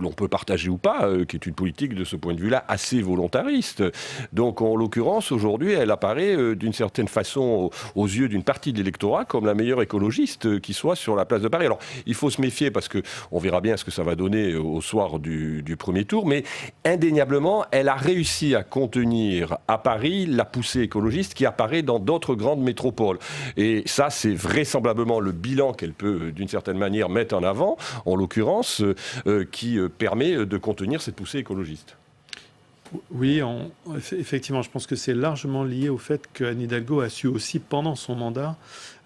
l'on peut partager ou pas, qui est une politique de ce point de vue-là assez volontariste. Donc en l'occurrence, aujourd'hui, elle apparaît d'une certaine façon aux yeux d'une partie de l'électorat comme la meilleure écologiste qui soit sur la place de Paris. Alors il faut se méfier parce qu'on verra bien ce que ça va donner au soir du premier tour, mais indéniablement, elle a réussi à contenir à Paris la poussée écologiste qui apparaît dans d'autres grandes métropoles. Et ça, c'est vraisemblablement le bilan qu'elle peut, d'une certaine manière, mettre en avant, en l'occurrence, qui permet de contenir cette poussée écologiste. Oui, effectivement, je pense que c'est largement lié au fait qu'Anne Hidalgo a su aussi, pendant son mandat,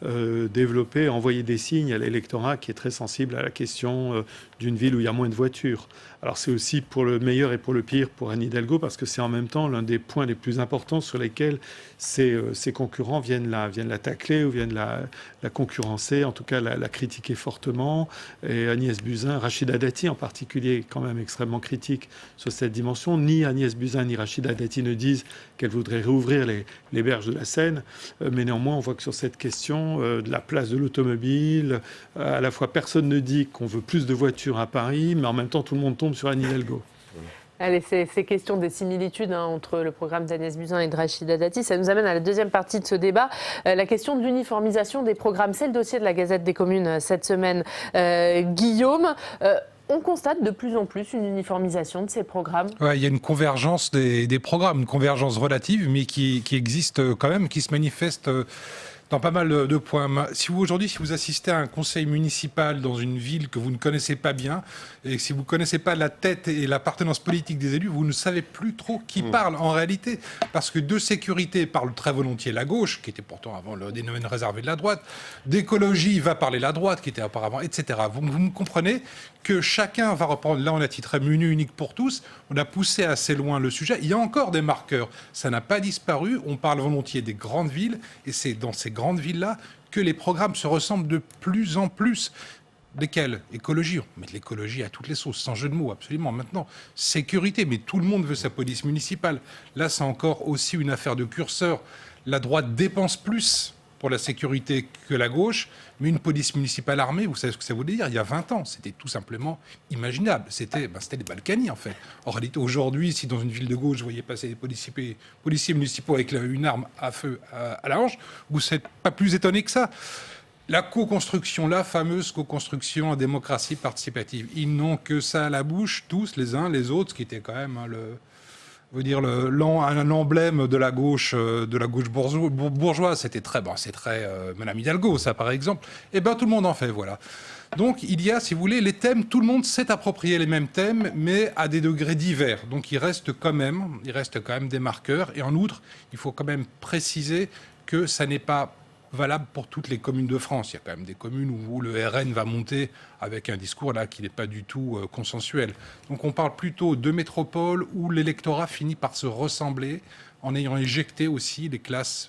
développer, envoyer des signes à l'électorat qui est très sensible à la question d'une ville où il y a moins de voitures. Alors c'est aussi pour le meilleur et pour le pire pour Anne Hidalgo, parce que c'est en même temps l'un des points les plus importants sur lesquels ses concurrents viennent la tacler ou viennent la concurrencer, en tout cas la critiquer fortement. Et Agnès Buzyn, Rachida Dati en particulier, quand même extrêmement critique sur cette dimension. Ni Agnès Buzyn ni Rachida Dati ne disent qu'elles voudraient réouvrir les berges de la Seine, mais néanmoins on voit que sur cette question de la place de l'automobile, à la fois personne ne dit qu'on veut plus de voitures à Paris, mais en même temps tout le monde tombe sur Anne Hidalgo. Allez, ces questions des similitudes entre le programme d'Agnès Buzyn et de Rachida Dati, ça nous amène à la deuxième partie de ce débat, la question de l'uniformisation des programmes. C'est le dossier de la Gazette des Communes cette semaine. Guillaume, on constate de plus en plus une uniformisation de ces programmes. Ouais, il y a une convergence des programmes, une convergence relative, mais qui existe quand même, qui se manifeste dans pas mal de points. Si vous assistez à un conseil municipal dans une ville que vous ne connaissez pas bien, et si vous ne connaissez pas la tête et l'appartenance politique des élus, vous ne savez plus trop qui parle en réalité. Parce que de sécurité parle très volontiers la gauche, qui était pourtant avant le domaine réservé de la droite. D'écologie va parler la droite, qui était auparavant, etc. Vous me comprenez que chacun va reprendre, là on a titré menu unique pour tous, on a poussé assez loin le sujet. Il y a encore des marqueurs, ça n'a pas disparu. On parle volontiers des grandes villes, et c'est dans ces grandes villes-là que les programmes se ressemblent de plus en plus. Lesquels ? Écologie, on met de l'écologie à toutes les sauces, sans jeu de mots, absolument. Maintenant, sécurité, mais tout le monde veut sa police municipale. Là, c'est encore aussi une affaire de curseur. La droite dépense plus pour la sécurité que la gauche, mais une police municipale armée, vous savez ce que ça voulait dire ? Il y a 20 ans, c'était tout simplement imaginable. C'était les Balkany, en fait. En réalité, aujourd'hui, si dans une ville de gauche, vous voyez passer des policiers municipaux avec une arme à feu à la hanche, vous n'êtes pas plus étonné que ça. La co-construction, la fameuse co-construction en démocratie participative, ils n'ont que ça à la bouche, tous, les uns, les autres, ce qui était quand même un emblème de la gauche bourgeoise. C'était très Madame Hidalgo, ça par exemple. Et ben tout le monde en fait, voilà. Donc il y a, si vous voulez, les thèmes, tout le monde s'est approprié les mêmes thèmes, mais à des degrés divers. Donc il reste quand même des marqueurs. Et en outre, il faut quand même préciser que ça n'est pas valable pour toutes les communes de France. Il y a quand même des communes où le RN va monter avec un discours là qui n'est pas du tout consensuel. Donc on parle plutôt de métropoles où l'électorat finit par se ressembler en ayant éjecté aussi les classes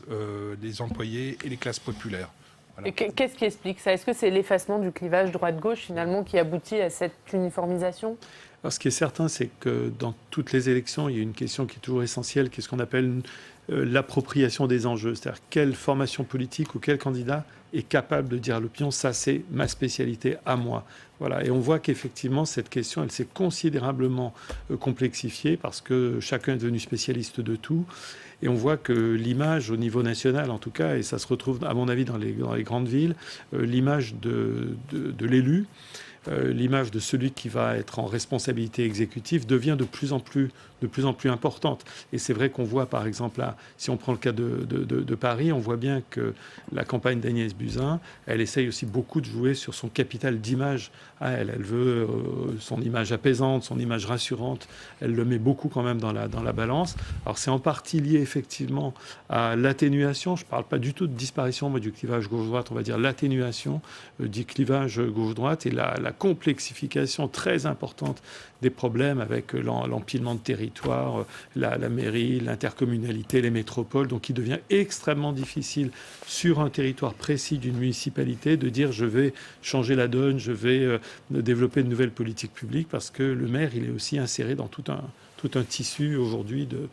des employés et les classes populaires. Voilà. Et qu'est-ce qui explique ça ? Est-ce que c'est l'effacement du clivage droite-gauche finalement qui aboutit à cette uniformisation ? Alors, ce qui est certain, c'est que dans toutes les élections, il y a une question qui est toujours essentielle, qui est ce qu'on appelle l'appropriation des enjeux. C'est-à-dire quelle formation politique ou quel candidat est capable de dire à l'opinion, ça c'est ma spécialité à moi. Voilà. Et on voit qu'effectivement, cette question, elle s'est considérablement complexifiée parce que chacun est devenu spécialiste de tout. Et on voit que l'image au niveau national, en tout cas, et ça se retrouve à mon avis dans les grandes villes, l'image de l'élu, l'image de celui qui va être en responsabilité exécutive devient de plus en plus importante. Et c'est vrai qu'on voit, par exemple, là, si on prend le cas de Paris, on voit bien que la campagne d'Agnès Buzyn, elle essaye aussi beaucoup de jouer sur son capital d'image à elle. Elle veut son image apaisante, son image rassurante. Elle le met beaucoup quand même dans la balance. Alors c'est en partie lié effectivement à l'atténuation. Je ne parle pas du tout de disparition du clivage gauche-droite, on va dire l'atténuation du clivage gauche-droite et la complexification très importante des problèmes avec l'empilement de territoire, la mairie, l'intercommunalité, les métropoles. Donc il devient extrêmement difficile sur un territoire précis d'une municipalité de dire je vais changer la donne, je vais développer de nouvelles politiques publiques parce que le maire il est aussi inséré dans tout un tissu aujourd'hui de...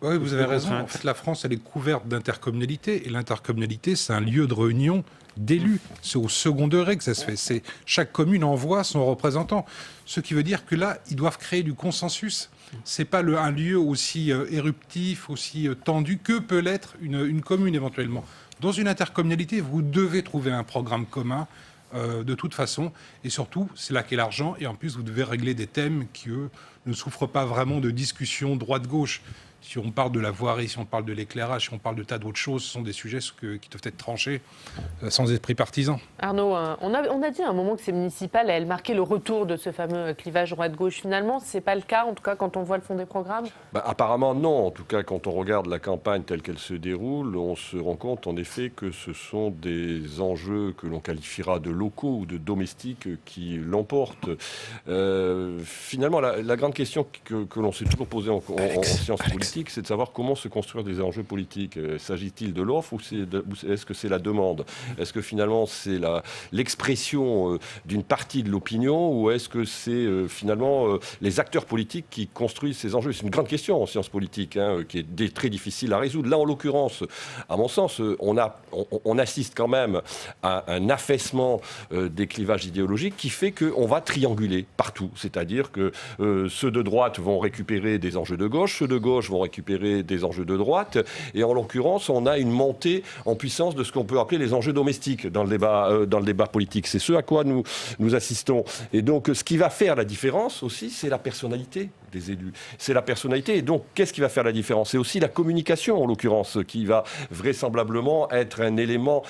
Oui, vous avez raison. En fait, la France, elle est couverte d'intercommunalité. Et l'intercommunalité, c'est un lieu de réunion d'élus. C'est au second degré que ça se fait. Chaque commune envoie son représentant. Ce qui veut dire que là, ils doivent créer du consensus. Ce n'est pas un lieu aussi éruptif, aussi tendu que peut l'être une commune éventuellement. Dans une intercommunalité, vous devez trouver un programme commun. De toute façon, et surtout, c'est là qu'est l'argent, et en plus, vous devez régler des thèmes qui, eux, ne souffrent pas vraiment de discussion droite-gauche. Si on parle de la voirie, si on parle de l'éclairage, si on parle de tas d'autres choses, ce sont des sujets qui doivent être tranchés sans esprit partisan. Arnaud, on a dit à un moment que ces municipales, elles marquaient le retour de ce fameux clivage droite-gauche. Finalement, ce n'est pas le cas, en tout cas, quand on voit le fond des programmes ? Apparemment, non. En tout cas, quand on regarde la campagne telle qu'elle se déroule, on se rend compte, en effet, que ce sont des enjeux que l'on qualifiera de locaux ou de domestiques qui l'emportent. Finalement, la grande question que l'on s'est toujours posée en sciences politiques, c'est de savoir comment se construire des enjeux politiques. S'agit-il de l'offre ou est-ce que c'est la demande ? Est-ce que finalement c'est l'expression d'une partie de l'opinion ou est-ce que c'est finalement les acteurs politiques qui construisent ces enjeux ? C'est une grande question en sciences politiques qui est très difficile à résoudre. Là, en l'occurrence, à mon sens, on assiste quand même à un affaissement des clivages idéologiques qui fait qu'on va trianguler partout. C'est-à-dire que ceux de droite vont récupérer des enjeux de gauche, ceux de gauche vont récupérer des enjeux de droite. Et en l'occurrence, on a une montée en puissance de ce qu'on peut appeler les enjeux domestiques dans le débat politique. C'est ce à quoi nous assistons. Et donc, ce qui va faire la différence aussi, c'est la personnalité des élus. C'est la personnalité. Et donc, qu'est-ce qui va faire la différence? C'est aussi la communication, en l'occurrence, qui va vraisemblablement être un élément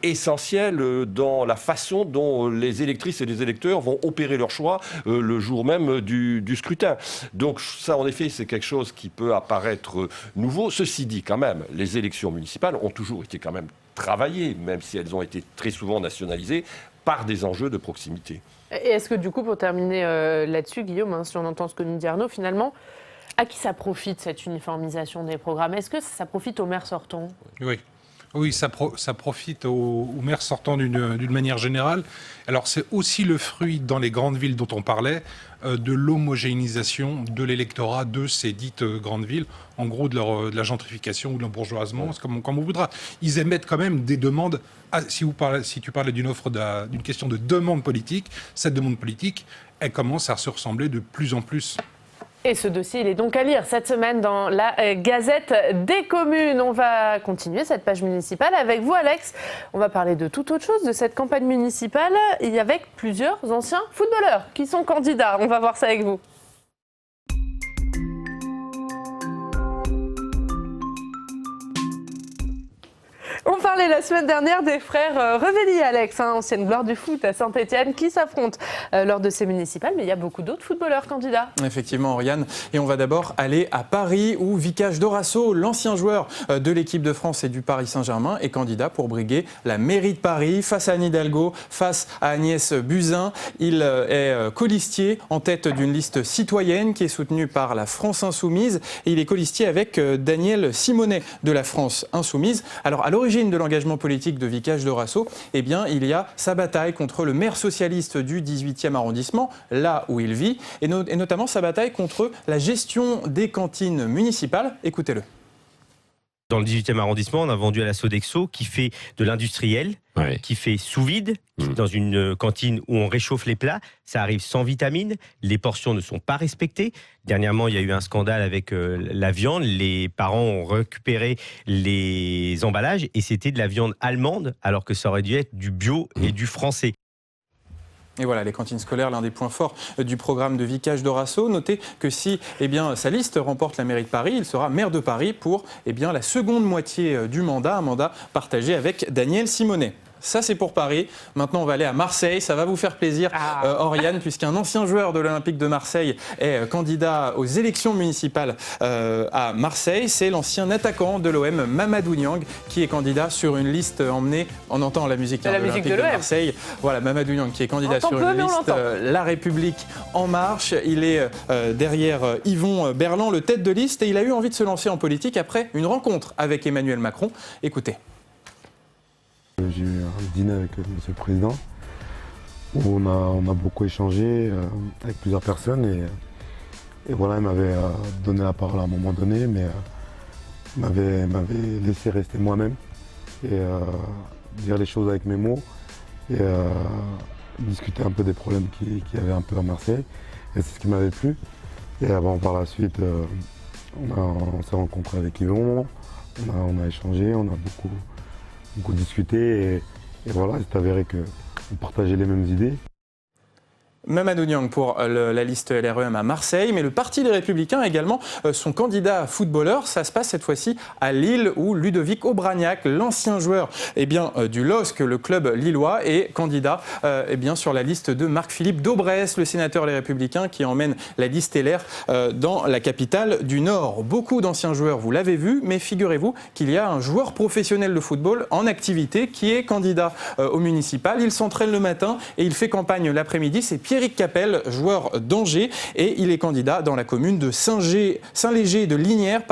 essentiel dans la façon dont les électrices et les électeurs vont opérer leur choix le jour même du scrutin. Donc ça, en effet, c'est quelque chose qui peut apparaître nouveau. Ceci dit, quand même, les élections municipales ont toujours été quand même travaillées, même si elles ont été très souvent nationalisées, par des enjeux de proximité. Et est-ce que du coup, pour terminer là-dessus, Guillaume, hein, si on entend ce que nous dit Arnaud, finalement, à qui ça profite, cette uniformisation des programmes? Est-ce que ça profite aux maires sortants? Oui, ça profite aux maires sortants d'une manière générale. Alors c'est aussi le fruit, dans les grandes villes dont on parlait, de l'homogénéisation de l'électorat de ces dites grandes villes, en gros de la gentrification ou de l'embourgeoisement, comme on voudra. Ils émettent quand même des demandes. Si tu parlais d'une question de demande politique, cette demande politique, elle commence à se ressembler de plus en plus. Et ce dossier, il est donc à lire cette semaine dans la Gazette des communes. On va continuer cette page municipale avec vous, Alex. On va parler de toute autre chose, de cette campagne municipale, et avec plusieurs anciens footballeurs qui sont candidats. On va voir ça avec vous. On parlait la semaine dernière des frères Revelli, Alex, hein, ancienne gloire du foot à Saint-Etienne, qui s'affrontent lors de ces municipales. Mais il y a beaucoup d'autres footballeurs candidats. Effectivement, Oriane. Et on va d'abord aller à Paris, où Vicage Dorasso, l'ancien joueur de l'équipe de France et du Paris Saint-Germain, est candidat pour briguer la mairie de Paris face à Anne Hidalgo, face à Agnès Buzyn. Il est colistier en tête d'une liste citoyenne qui est soutenue par la France Insoumise. Et il est colistier avec Daniel Simonet de la France Insoumise. Alors, à l'origine de l'engagement politique de Vicage Dorasso, eh bien, il y a sa bataille contre le maire socialiste du 18e arrondissement, là où il vit, et notamment sa bataille contre la gestion des cantines municipales. Écoutez-le. Dans le 18e arrondissement, on a vendu à la Sodexo qui fait de l'industriel, qui fait sous vide, dans une cantine où on réchauffe les plats. Ça arrive sans vitamines, les portions ne sont pas respectées. Dernièrement, il y a eu un scandale avec la viande. Les parents ont récupéré les emballages et c'était de la viande allemande alors que ça aurait dû être du bio et du français. Et voilà, les cantines scolaires, l'un des points forts du programme de Vicage Dorasso. Notez que si sa liste remporte la mairie de Paris, il sera maire de Paris pour la seconde moitié du mandat, un mandat partagé avec Daniel Simonet. Ça, c'est pour Paris. Maintenant, on va aller à Marseille. Ça va vous faire plaisir, Oriane, puisqu'un ancien joueur de l'Olympique de Marseille est candidat aux élections municipales à Marseille. C'est l'ancien attaquant de l'OM, Mamadou Niang, qui est candidat sur une liste emmenée. On entend la musique, de l'Olympique de Marseille. Voilà, Mamadou Niang qui est candidat sur une liste La République En Marche. Il est derrière Yvon Berland, le tête de liste, et il a eu envie de se lancer en politique après une rencontre avec Emmanuel Macron. Écoutez. J'ai eu un dîner avec M. le Président où on a beaucoup échangé avec plusieurs personnes et voilà, il m'avait donné la parole à un moment donné, mais il m'avait laissé rester moi-même et dire les choses avec mes mots et discuter un peu des problèmes qu'il y avait un peu à Marseille, et c'est ce qui m'avait plu. Et par la suite, on s'est rencontré avec Yvon, on a échangé, on a beaucoup discuté et voilà, c'est avéré qu'on partageait les mêmes idées. Mamadou Niang pour la liste LREM à Marseille, mais le Parti des Républicains a également son candidat footballeur. Ça se passe cette fois-ci à Lille, où Ludovic Obraniak, l'ancien joueur du LOSC, le club lillois, est candidat sur la liste de Marc-Philippe Daubresse, le sénateur Les Républicains, qui emmène la liste LR dans la capitale du Nord. Beaucoup d'anciens joueurs, vous l'avez vu, mais figurez-vous qu'il y a un joueur professionnel de football en activité qui est candidat au municipal. Il s'entraîne le matin et il fait campagne l'après-midi. C'est Pierrick Capel, joueur d'Angers, et il est candidat dans la commune de Saint-Léger de Linières,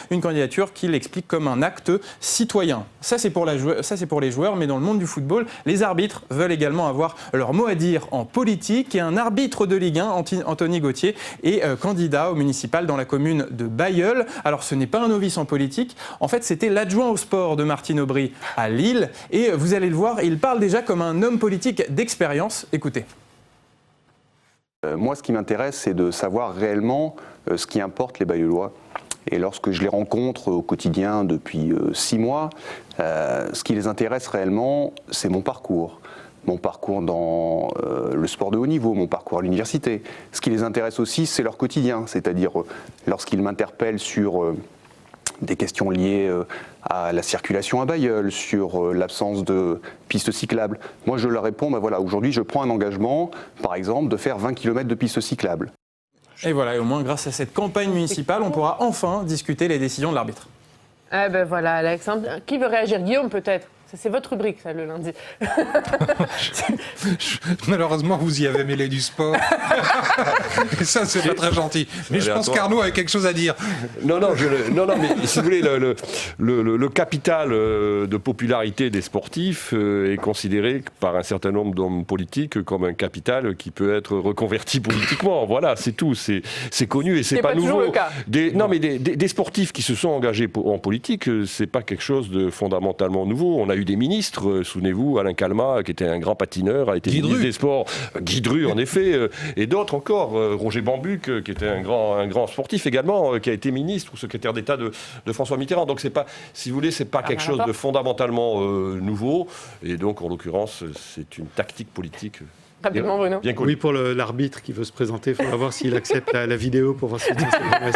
une candidature qu'il explique comme un acte citoyen. Ça, c'est pour les joueurs, mais dans le monde du football, les arbitres veulent également avoir leur mot à dire en politique, et un arbitre de Ligue 1, Anthony Gauthier, est candidat au municipal dans la commune de Bailleul. Alors, ce n'est pas un novice en politique, en fait, c'était l'adjoint au sport de Martine Aubry à Lille, et vous allez le voir, il parle déjà comme un homme politique d'expérience. Écoutez. Moi, ce qui m'intéresse, c'est de savoir réellement ce qui importe les Bailleullois. Et lorsque je les rencontre au quotidien depuis 6 mois, ce qui les intéresse réellement, c'est mon parcours. mon parcours dans le sport de haut niveau, mon parcours à l'université. Ce qui les intéresse aussi, c'est leur quotidien, c'est-à-dire lorsqu'ils m'interpellent sur des questions liées à la circulation à Bailleul, sur l'absence de pistes cyclables. Moi, je leur réponds, voilà, aujourd'hui, je prends un engagement, par exemple, de faire 20 km de pistes cyclables. Et voilà, et au moins, grâce à cette campagne municipale, on pourra enfin discuter les décisions de l'arbitre. Eh ben voilà, Alexandre. Qui veut réagir? Guillaume, peut-être? C'est votre rubrique, ça, le lundi. Malheureusement, vous y avez mêlé du sport. Et ça, c'est pas très gentil. Mais je pense qu'Arnaud avait quelque chose à dire. Non, mais si vous voulez, le capital de popularité des sportifs est considéré par un certain nombre d'hommes politiques comme un capital qui peut être reconverti politiquement. Voilà, c'est tout. C'est connu et c'est pas nouveau. Le cas. Des sportifs qui se sont engagés en politique, c'est pas quelque chose de fondamentalement nouveau. On a eu des ministres, souvenez-vous, Alain Calmat, qui était un grand patineur, a été ministre des Sports, Guy Dru, en effet, et d'autres encore, Roger Bambuc, qui était un grand sportif également, qui a été ministre ou secrétaire d'État de François Mitterrand. Donc c'est pas, si vous voulez, c'est pas quelque chose de fondamentalement nouveau, et donc en l'occurrence, c'est une tactique politique. Rapidement, Bruno. Bien oui, pour l'arbitre qui veut se présenter, il faudra voir s'il accepte la vidéo pour voir s'il dit ses promesses.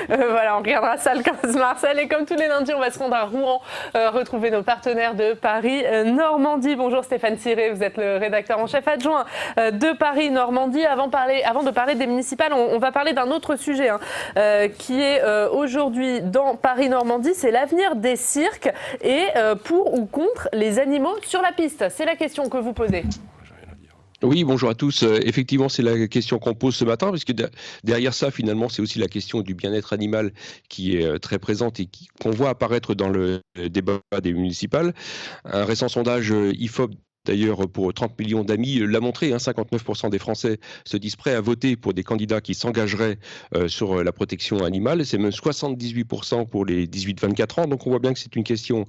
Voilà, on regardera ça le 15 mars. Et comme tous les lundis, on va se rendre à Rouen, retrouver nos partenaires de Paris-Normandie. Bonjour Stéphane Ciré, vous êtes le rédacteur en chef adjoint de Paris-Normandie. Avant de parler des municipales, on va parler d'un autre sujet qui est aujourd'hui dans Paris-Normandie, c'est l'avenir des cirques et pour ou contre les animaux sur la piste. C'est la question que vous posez. Oui, bonjour à tous. Effectivement, c'est la question qu'on pose ce matin, parce que derrière ça, finalement, c'est aussi la question du bien-être animal qui est très présente et qu'on voit apparaître dans le débat des municipales. Un récent sondage IFOP, d'ailleurs, pour 30 millions d'amis, l'a montré, 59% des Français se disent prêts à voter pour des candidats qui s'engageraient sur la protection animale. C'est même 78% pour les 18-24 ans. Donc on voit bien que c'est une question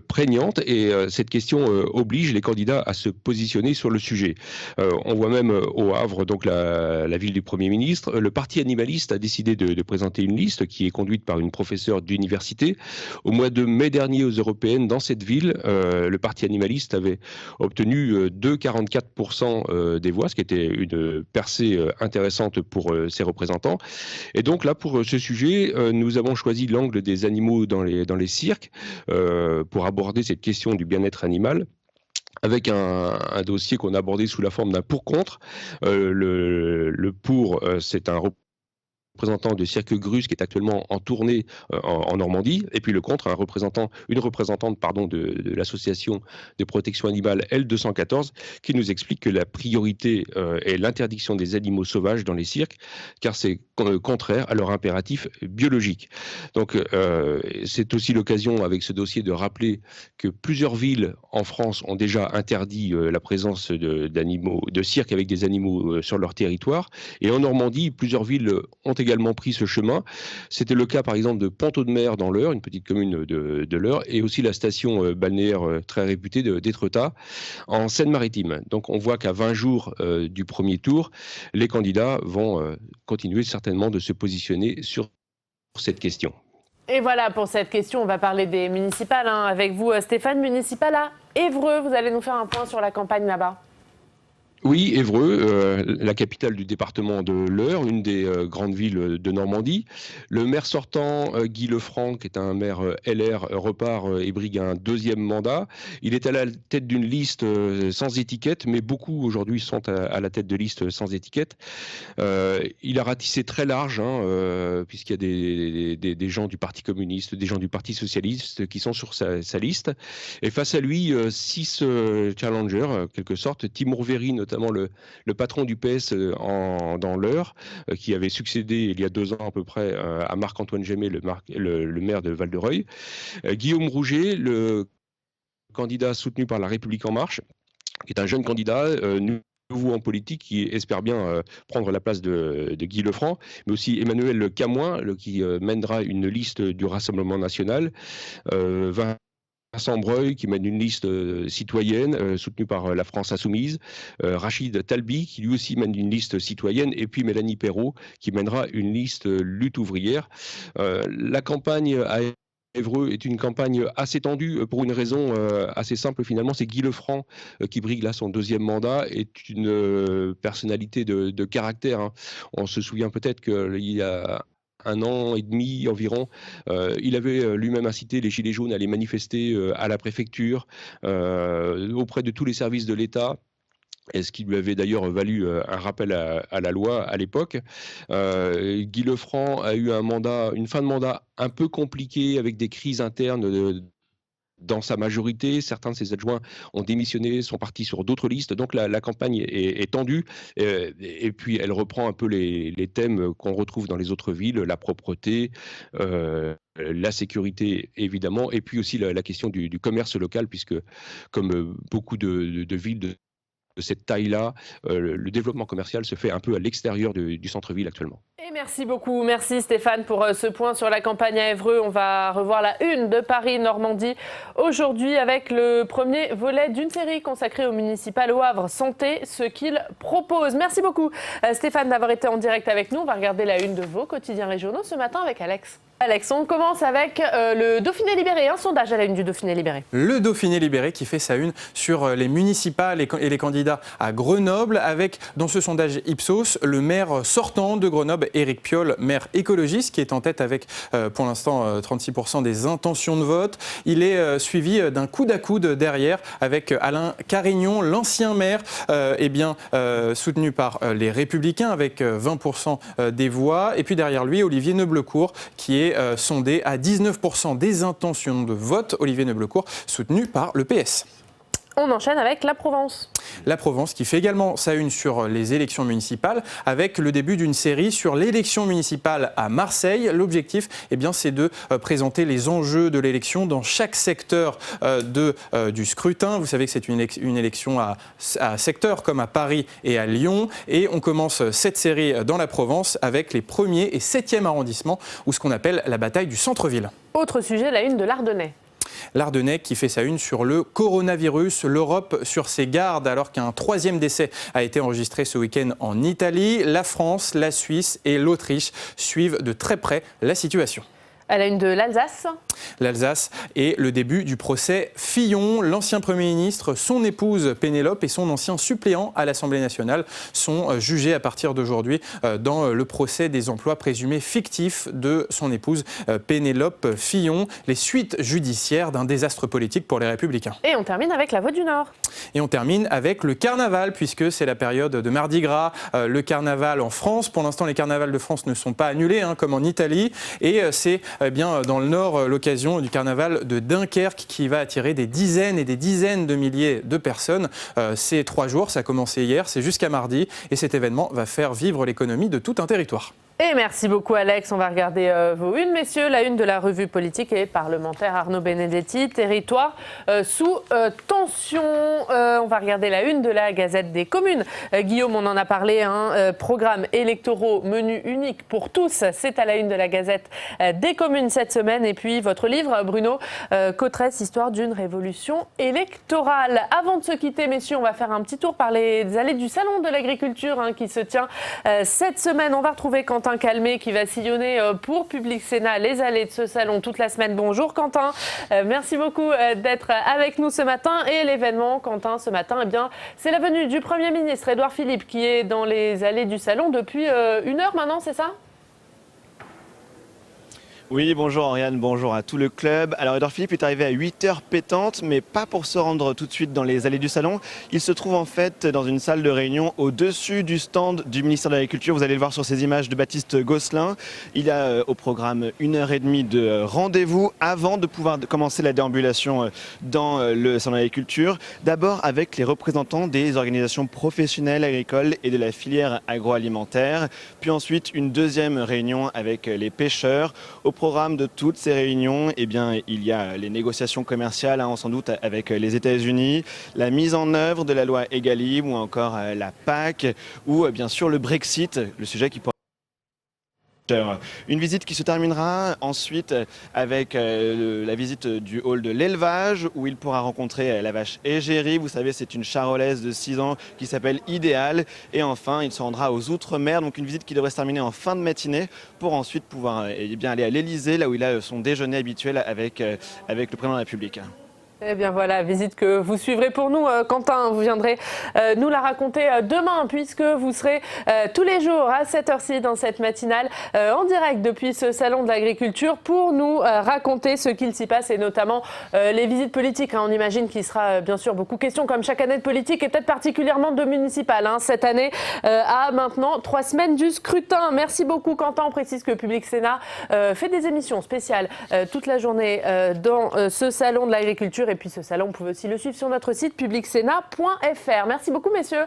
prégnante et cette question oblige les candidats à se positionner sur le sujet. On voit même au Havre, donc la ville du Premier ministre, le parti animaliste a décidé de présenter une liste qui est conduite par une professeure d'université. Au mois de mai dernier aux Européennes, dans cette ville, le parti animaliste avait obtenu 2,44% des voix, ce qui était une percée intéressante pour ses représentants. Et donc là, pour ce sujet, nous avons choisi l'angle des animaux dans les cirques pour aborder cette question du bien-être animal, avec un dossier qu'on a abordé sous la forme d'un pour-contre. Le pour, c'est un représentant de Cirque Grus qui est actuellement en tournée en Normandie, et puis le contre, une représentante de l'association de protection animale L214 qui nous explique que la priorité est l'interdiction des animaux sauvages dans les cirques, car c'est contraire à leur impératif biologique. Donc c'est aussi l'occasion avec ce dossier de rappeler que plusieurs villes en France ont déjà interdit la présence de cirques avec des animaux sur leur territoire, et en Normandie, plusieurs villes ont également pris ce chemin. C'était le cas par exemple de Ponteau-de-Mer dans l'Eure, une petite commune de l'Eure, et aussi la station balnéaire très réputée d'Étretat en Seine-Maritime. Donc on voit qu'à 20 jours du premier tour, les candidats vont continuer certainement de se positionner sur cette question. Et voilà, pour cette question, on va parler des municipales avec vous, Stéphane. Municipal à Évreux, vous allez nous faire un point sur la campagne là-bas. Oui, Évreux, la capitale du département de l'Eure, une des grandes villes de Normandie. Le maire sortant, Guy Lefranc, qui est un maire LR, repart et brigue un deuxième mandat. Il est à la tête d'une liste sans étiquette, mais beaucoup aujourd'hui sont à la tête de listes sans étiquette. Il a ratissé très large, puisqu'il y a des gens du Parti communiste, des gens du Parti socialiste qui sont sur sa liste. Et face à lui, 6 challengers, en quelque sorte. Timur Véry, notamment le patron du PS dans l'Eure, qui avait succédé il y a 2 ans à peu près à Marc-Antoine Gémet, le maire de Val-de-Reuil. Guillaume Rouget, le candidat soutenu par La République En Marche, qui est un jeune candidat nouveau en politique, qui espère bien prendre la place de Guy Lefranc, mais aussi Emmanuel Camoin, qui mènera une liste du Rassemblement National, Vincent Breuil qui mène une liste citoyenne soutenue par la France Insoumise, Rachid Talbi qui lui aussi mène une liste citoyenne, et puis Mélanie Perrot qui mènera une liste lutte ouvrière. La campagne à Évreux est une campagne assez tendue pour une raison assez simple finalement, c'est Guy Lefranc qui brigue là son 2e mandat, est une personnalité de caractère. Hein. On se souvient peut-être qu'il y a 1 an et demi environ, il avait lui-même incité les Gilets jaunes à aller manifester à la préfecture, auprès de tous les services de l'État. Et ce qui lui avait d'ailleurs valu un rappel à la loi à l'époque. Guy Lefranc a eu une fin de mandat un peu compliquée avec des crises internes dans sa majorité. Certains de ses adjoints ont démissionné, sont partis sur d'autres listes. Donc la campagne est tendue. Et puis elle reprend un peu les thèmes qu'on retrouve dans les autres villes, la propreté, la sécurité évidemment, et puis aussi la question du commerce local, puisque comme beaucoup de villes de cette taille-là, le développement commercial se fait un peu à l'extérieur du centre-ville actuellement. Et merci beaucoup, merci Stéphane pour ce point sur la campagne à Évreux. On va revoir la une de Paris-Normandie aujourd'hui avec le premier volet d'une série consacrée au municipal au Havre Santé, ce qu'il propose. Merci beaucoup Stéphane d'avoir été en direct avec nous. On va regarder la une de vos quotidiens régionaux ce matin avec Alex. Alex, on commence avec le Dauphiné Libéré, un sondage à la une du Dauphiné Libéré. Le Dauphiné Libéré qui fait sa une sur les municipales et les candidats à Grenoble, avec dans ce sondage Ipsos le maire sortant de Grenoble, Éric Piolle, maire écologiste, qui est en tête avec pour l'instant 36% des intentions de vote. Il est suivi d'un coude à coude derrière avec Alain Carignon, l'ancien maire, soutenu par les Républicains avec 20% des voix. Et puis derrière lui, Olivier Neublecourt, qui est sondé à 19% des intentions de vote. Olivier Neublecourt, soutenu par le PS. On enchaîne avec la Provence. La Provence qui fait également sa une sur les élections municipales avec le début d'une série sur l'élection municipale à Marseille. L'objectif, c'est de présenter les enjeux de l'élection dans chaque secteur du scrutin. Vous savez que c'est une élection à secteur comme à Paris et à Lyon. Et on commence cette série dans la Provence avec les 1er et 7e arrondissements, ou ce qu'on appelle la bataille du centre-ville. Autre sujet, la une de l'Ardennais. L'Ardennais qui fait sa une sur le coronavirus, l'Europe sur ses gardes alors qu'un 3e décès a été enregistré ce week-end en Italie. La France, la Suisse et l'Autriche suivent de très près la situation. À la une de l'Alsace. L'Alsace et le début du procès Fillon. L'ancien Premier ministre, son épouse Pénélope et son ancien suppléant à l'Assemblée nationale sont jugés à partir d'aujourd'hui dans le procès des emplois présumés fictifs de son épouse Pénélope Fillon. Les suites judiciaires d'un désastre politique pour les Républicains. Et on termine avec la Voix du Nord. Et on termine avec le carnaval, puisque c'est la période de Mardi Gras. Le carnaval en France, pour l'instant les carnavals de France ne sont pas annulés, comme en Italie. Et c'est dans le Nord l'occasion du carnaval de Dunkerque qui va attirer des dizaines et des dizaines de milliers de personnes. C'est 3 jours, ça a commencé hier, c'est jusqu'à mardi. Et cet événement va faire vivre l'économie de tout un territoire. Et merci beaucoup Alex. On va regarder vos unes, messieurs. La une de la revue politique et parlementaire Arnaud Benedetti. Territoire sous tension. On va regarder la une de la Gazette des communes. Guillaume, on en a parlé. Programmes électoraux, menu unique pour tous. C'est à la une de la Gazette des communes cette semaine. Et puis votre livre, Bruno Cottresse, Histoire d'une révolution électorale. Avant de se quitter, messieurs, on va faire un petit tour par les allées du Salon de l'agriculture qui se tient cette semaine. On va retrouver Quentin Calmet qui va sillonner pour Public Sénat les allées de ce salon toute la semaine. Bonjour Quentin, merci beaucoup d'être avec nous ce matin. Et l'événement, Quentin, ce matin, c'est la venue du Premier ministre Édouard Philippe qui est dans les allées du salon depuis 1 heure maintenant, c'est ça ? Oui, bonjour Oriane, bonjour à tout le club. Alors Édouard Philippe est arrivé à 8h pétantes, mais pas pour se rendre tout de suite dans les allées du salon. Il se trouve en fait dans une salle de réunion au-dessus du stand du ministère de l'Agriculture. Vous allez le voir sur ces images de Baptiste Gosselin. Il y a au programme 1h30 de rendez-vous avant de pouvoir commencer la déambulation dans le salon de l'agriculture. D'abord avec les représentants des organisations professionnelles agricoles et de la filière agroalimentaire. Puis ensuite une deuxième réunion avec les pêcheurs. Au programme de toutes ces réunions, il y a les négociations commerciales, sans doute avec les États-Unis, la mise en œuvre de la loi Egalim ou encore la PAC, ou bien sûr le Brexit, le sujet qui pourrait... Une visite qui se terminera ensuite avec la visite du hall de l'élevage où il pourra rencontrer la vache égérie. Vous savez, c'est une charolaise de 6 ans qui s'appelle Idéal. Et enfin, il se rendra aux Outre-mer, donc une visite qui devrait se terminer en fin de matinée pour ensuite pouvoir aller à l'Elysée, là où il a son déjeuner habituel avec le président de la République. Eh bien voilà, visite que vous suivrez pour nous, Quentin. Vous viendrez nous la raconter demain, puisque vous serez tous les jours à cette heure-ci dans cette matinale en direct depuis ce salon de l'agriculture pour nous raconter ce qu'il s'y passe et notamment les visites politiques. On imagine qu'il sera bien sûr beaucoup question, comme chaque année, de politique et peut-être particulièrement de municipal. Cette année, à maintenant 3 semaines du scrutin. Merci beaucoup, Quentin. On précise que Public Sénat fait des émissions spéciales toute la journée dans ce salon de l'agriculture. Et puis ce salon, vous pouvez aussi le suivre sur notre site publicsénat.fr. Merci beaucoup, messieurs.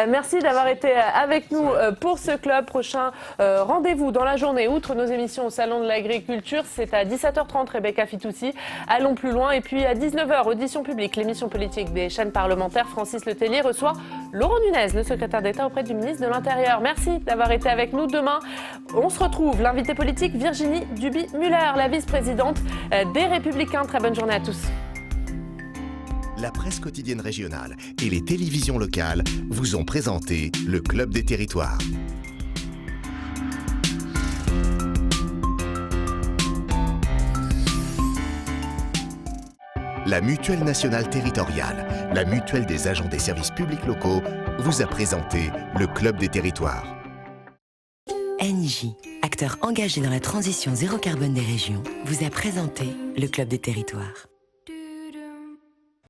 Merci d'avoir été avec nous pour ce club. Prochain rendez-vous dans la journée, outre nos émissions au salon de l'agriculture, c'est à 17h30, Rebecca Fitoussi. Allons plus loin. Et puis à 19h, audition publique, l'émission politique des chaînes parlementaires. Francis Letellier reçoit Laurent Nunez, le secrétaire d'État auprès du ministre de l'Intérieur. Merci d'avoir été avec nous. Demain, on se retrouve. L'invité politique, Virginie Duby-Muller, la vice-présidente des Républicains. Très bonne journée à tous. La presse quotidienne régionale et les télévisions locales vous ont présenté le Club des Territoires. La Mutuelle nationale territoriale, la mutuelle des agents des services publics locaux, vous a présenté le Club des Territoires. Engie, acteur engagé dans la transition zéro carbone des régions, vous a présenté le Club des Territoires.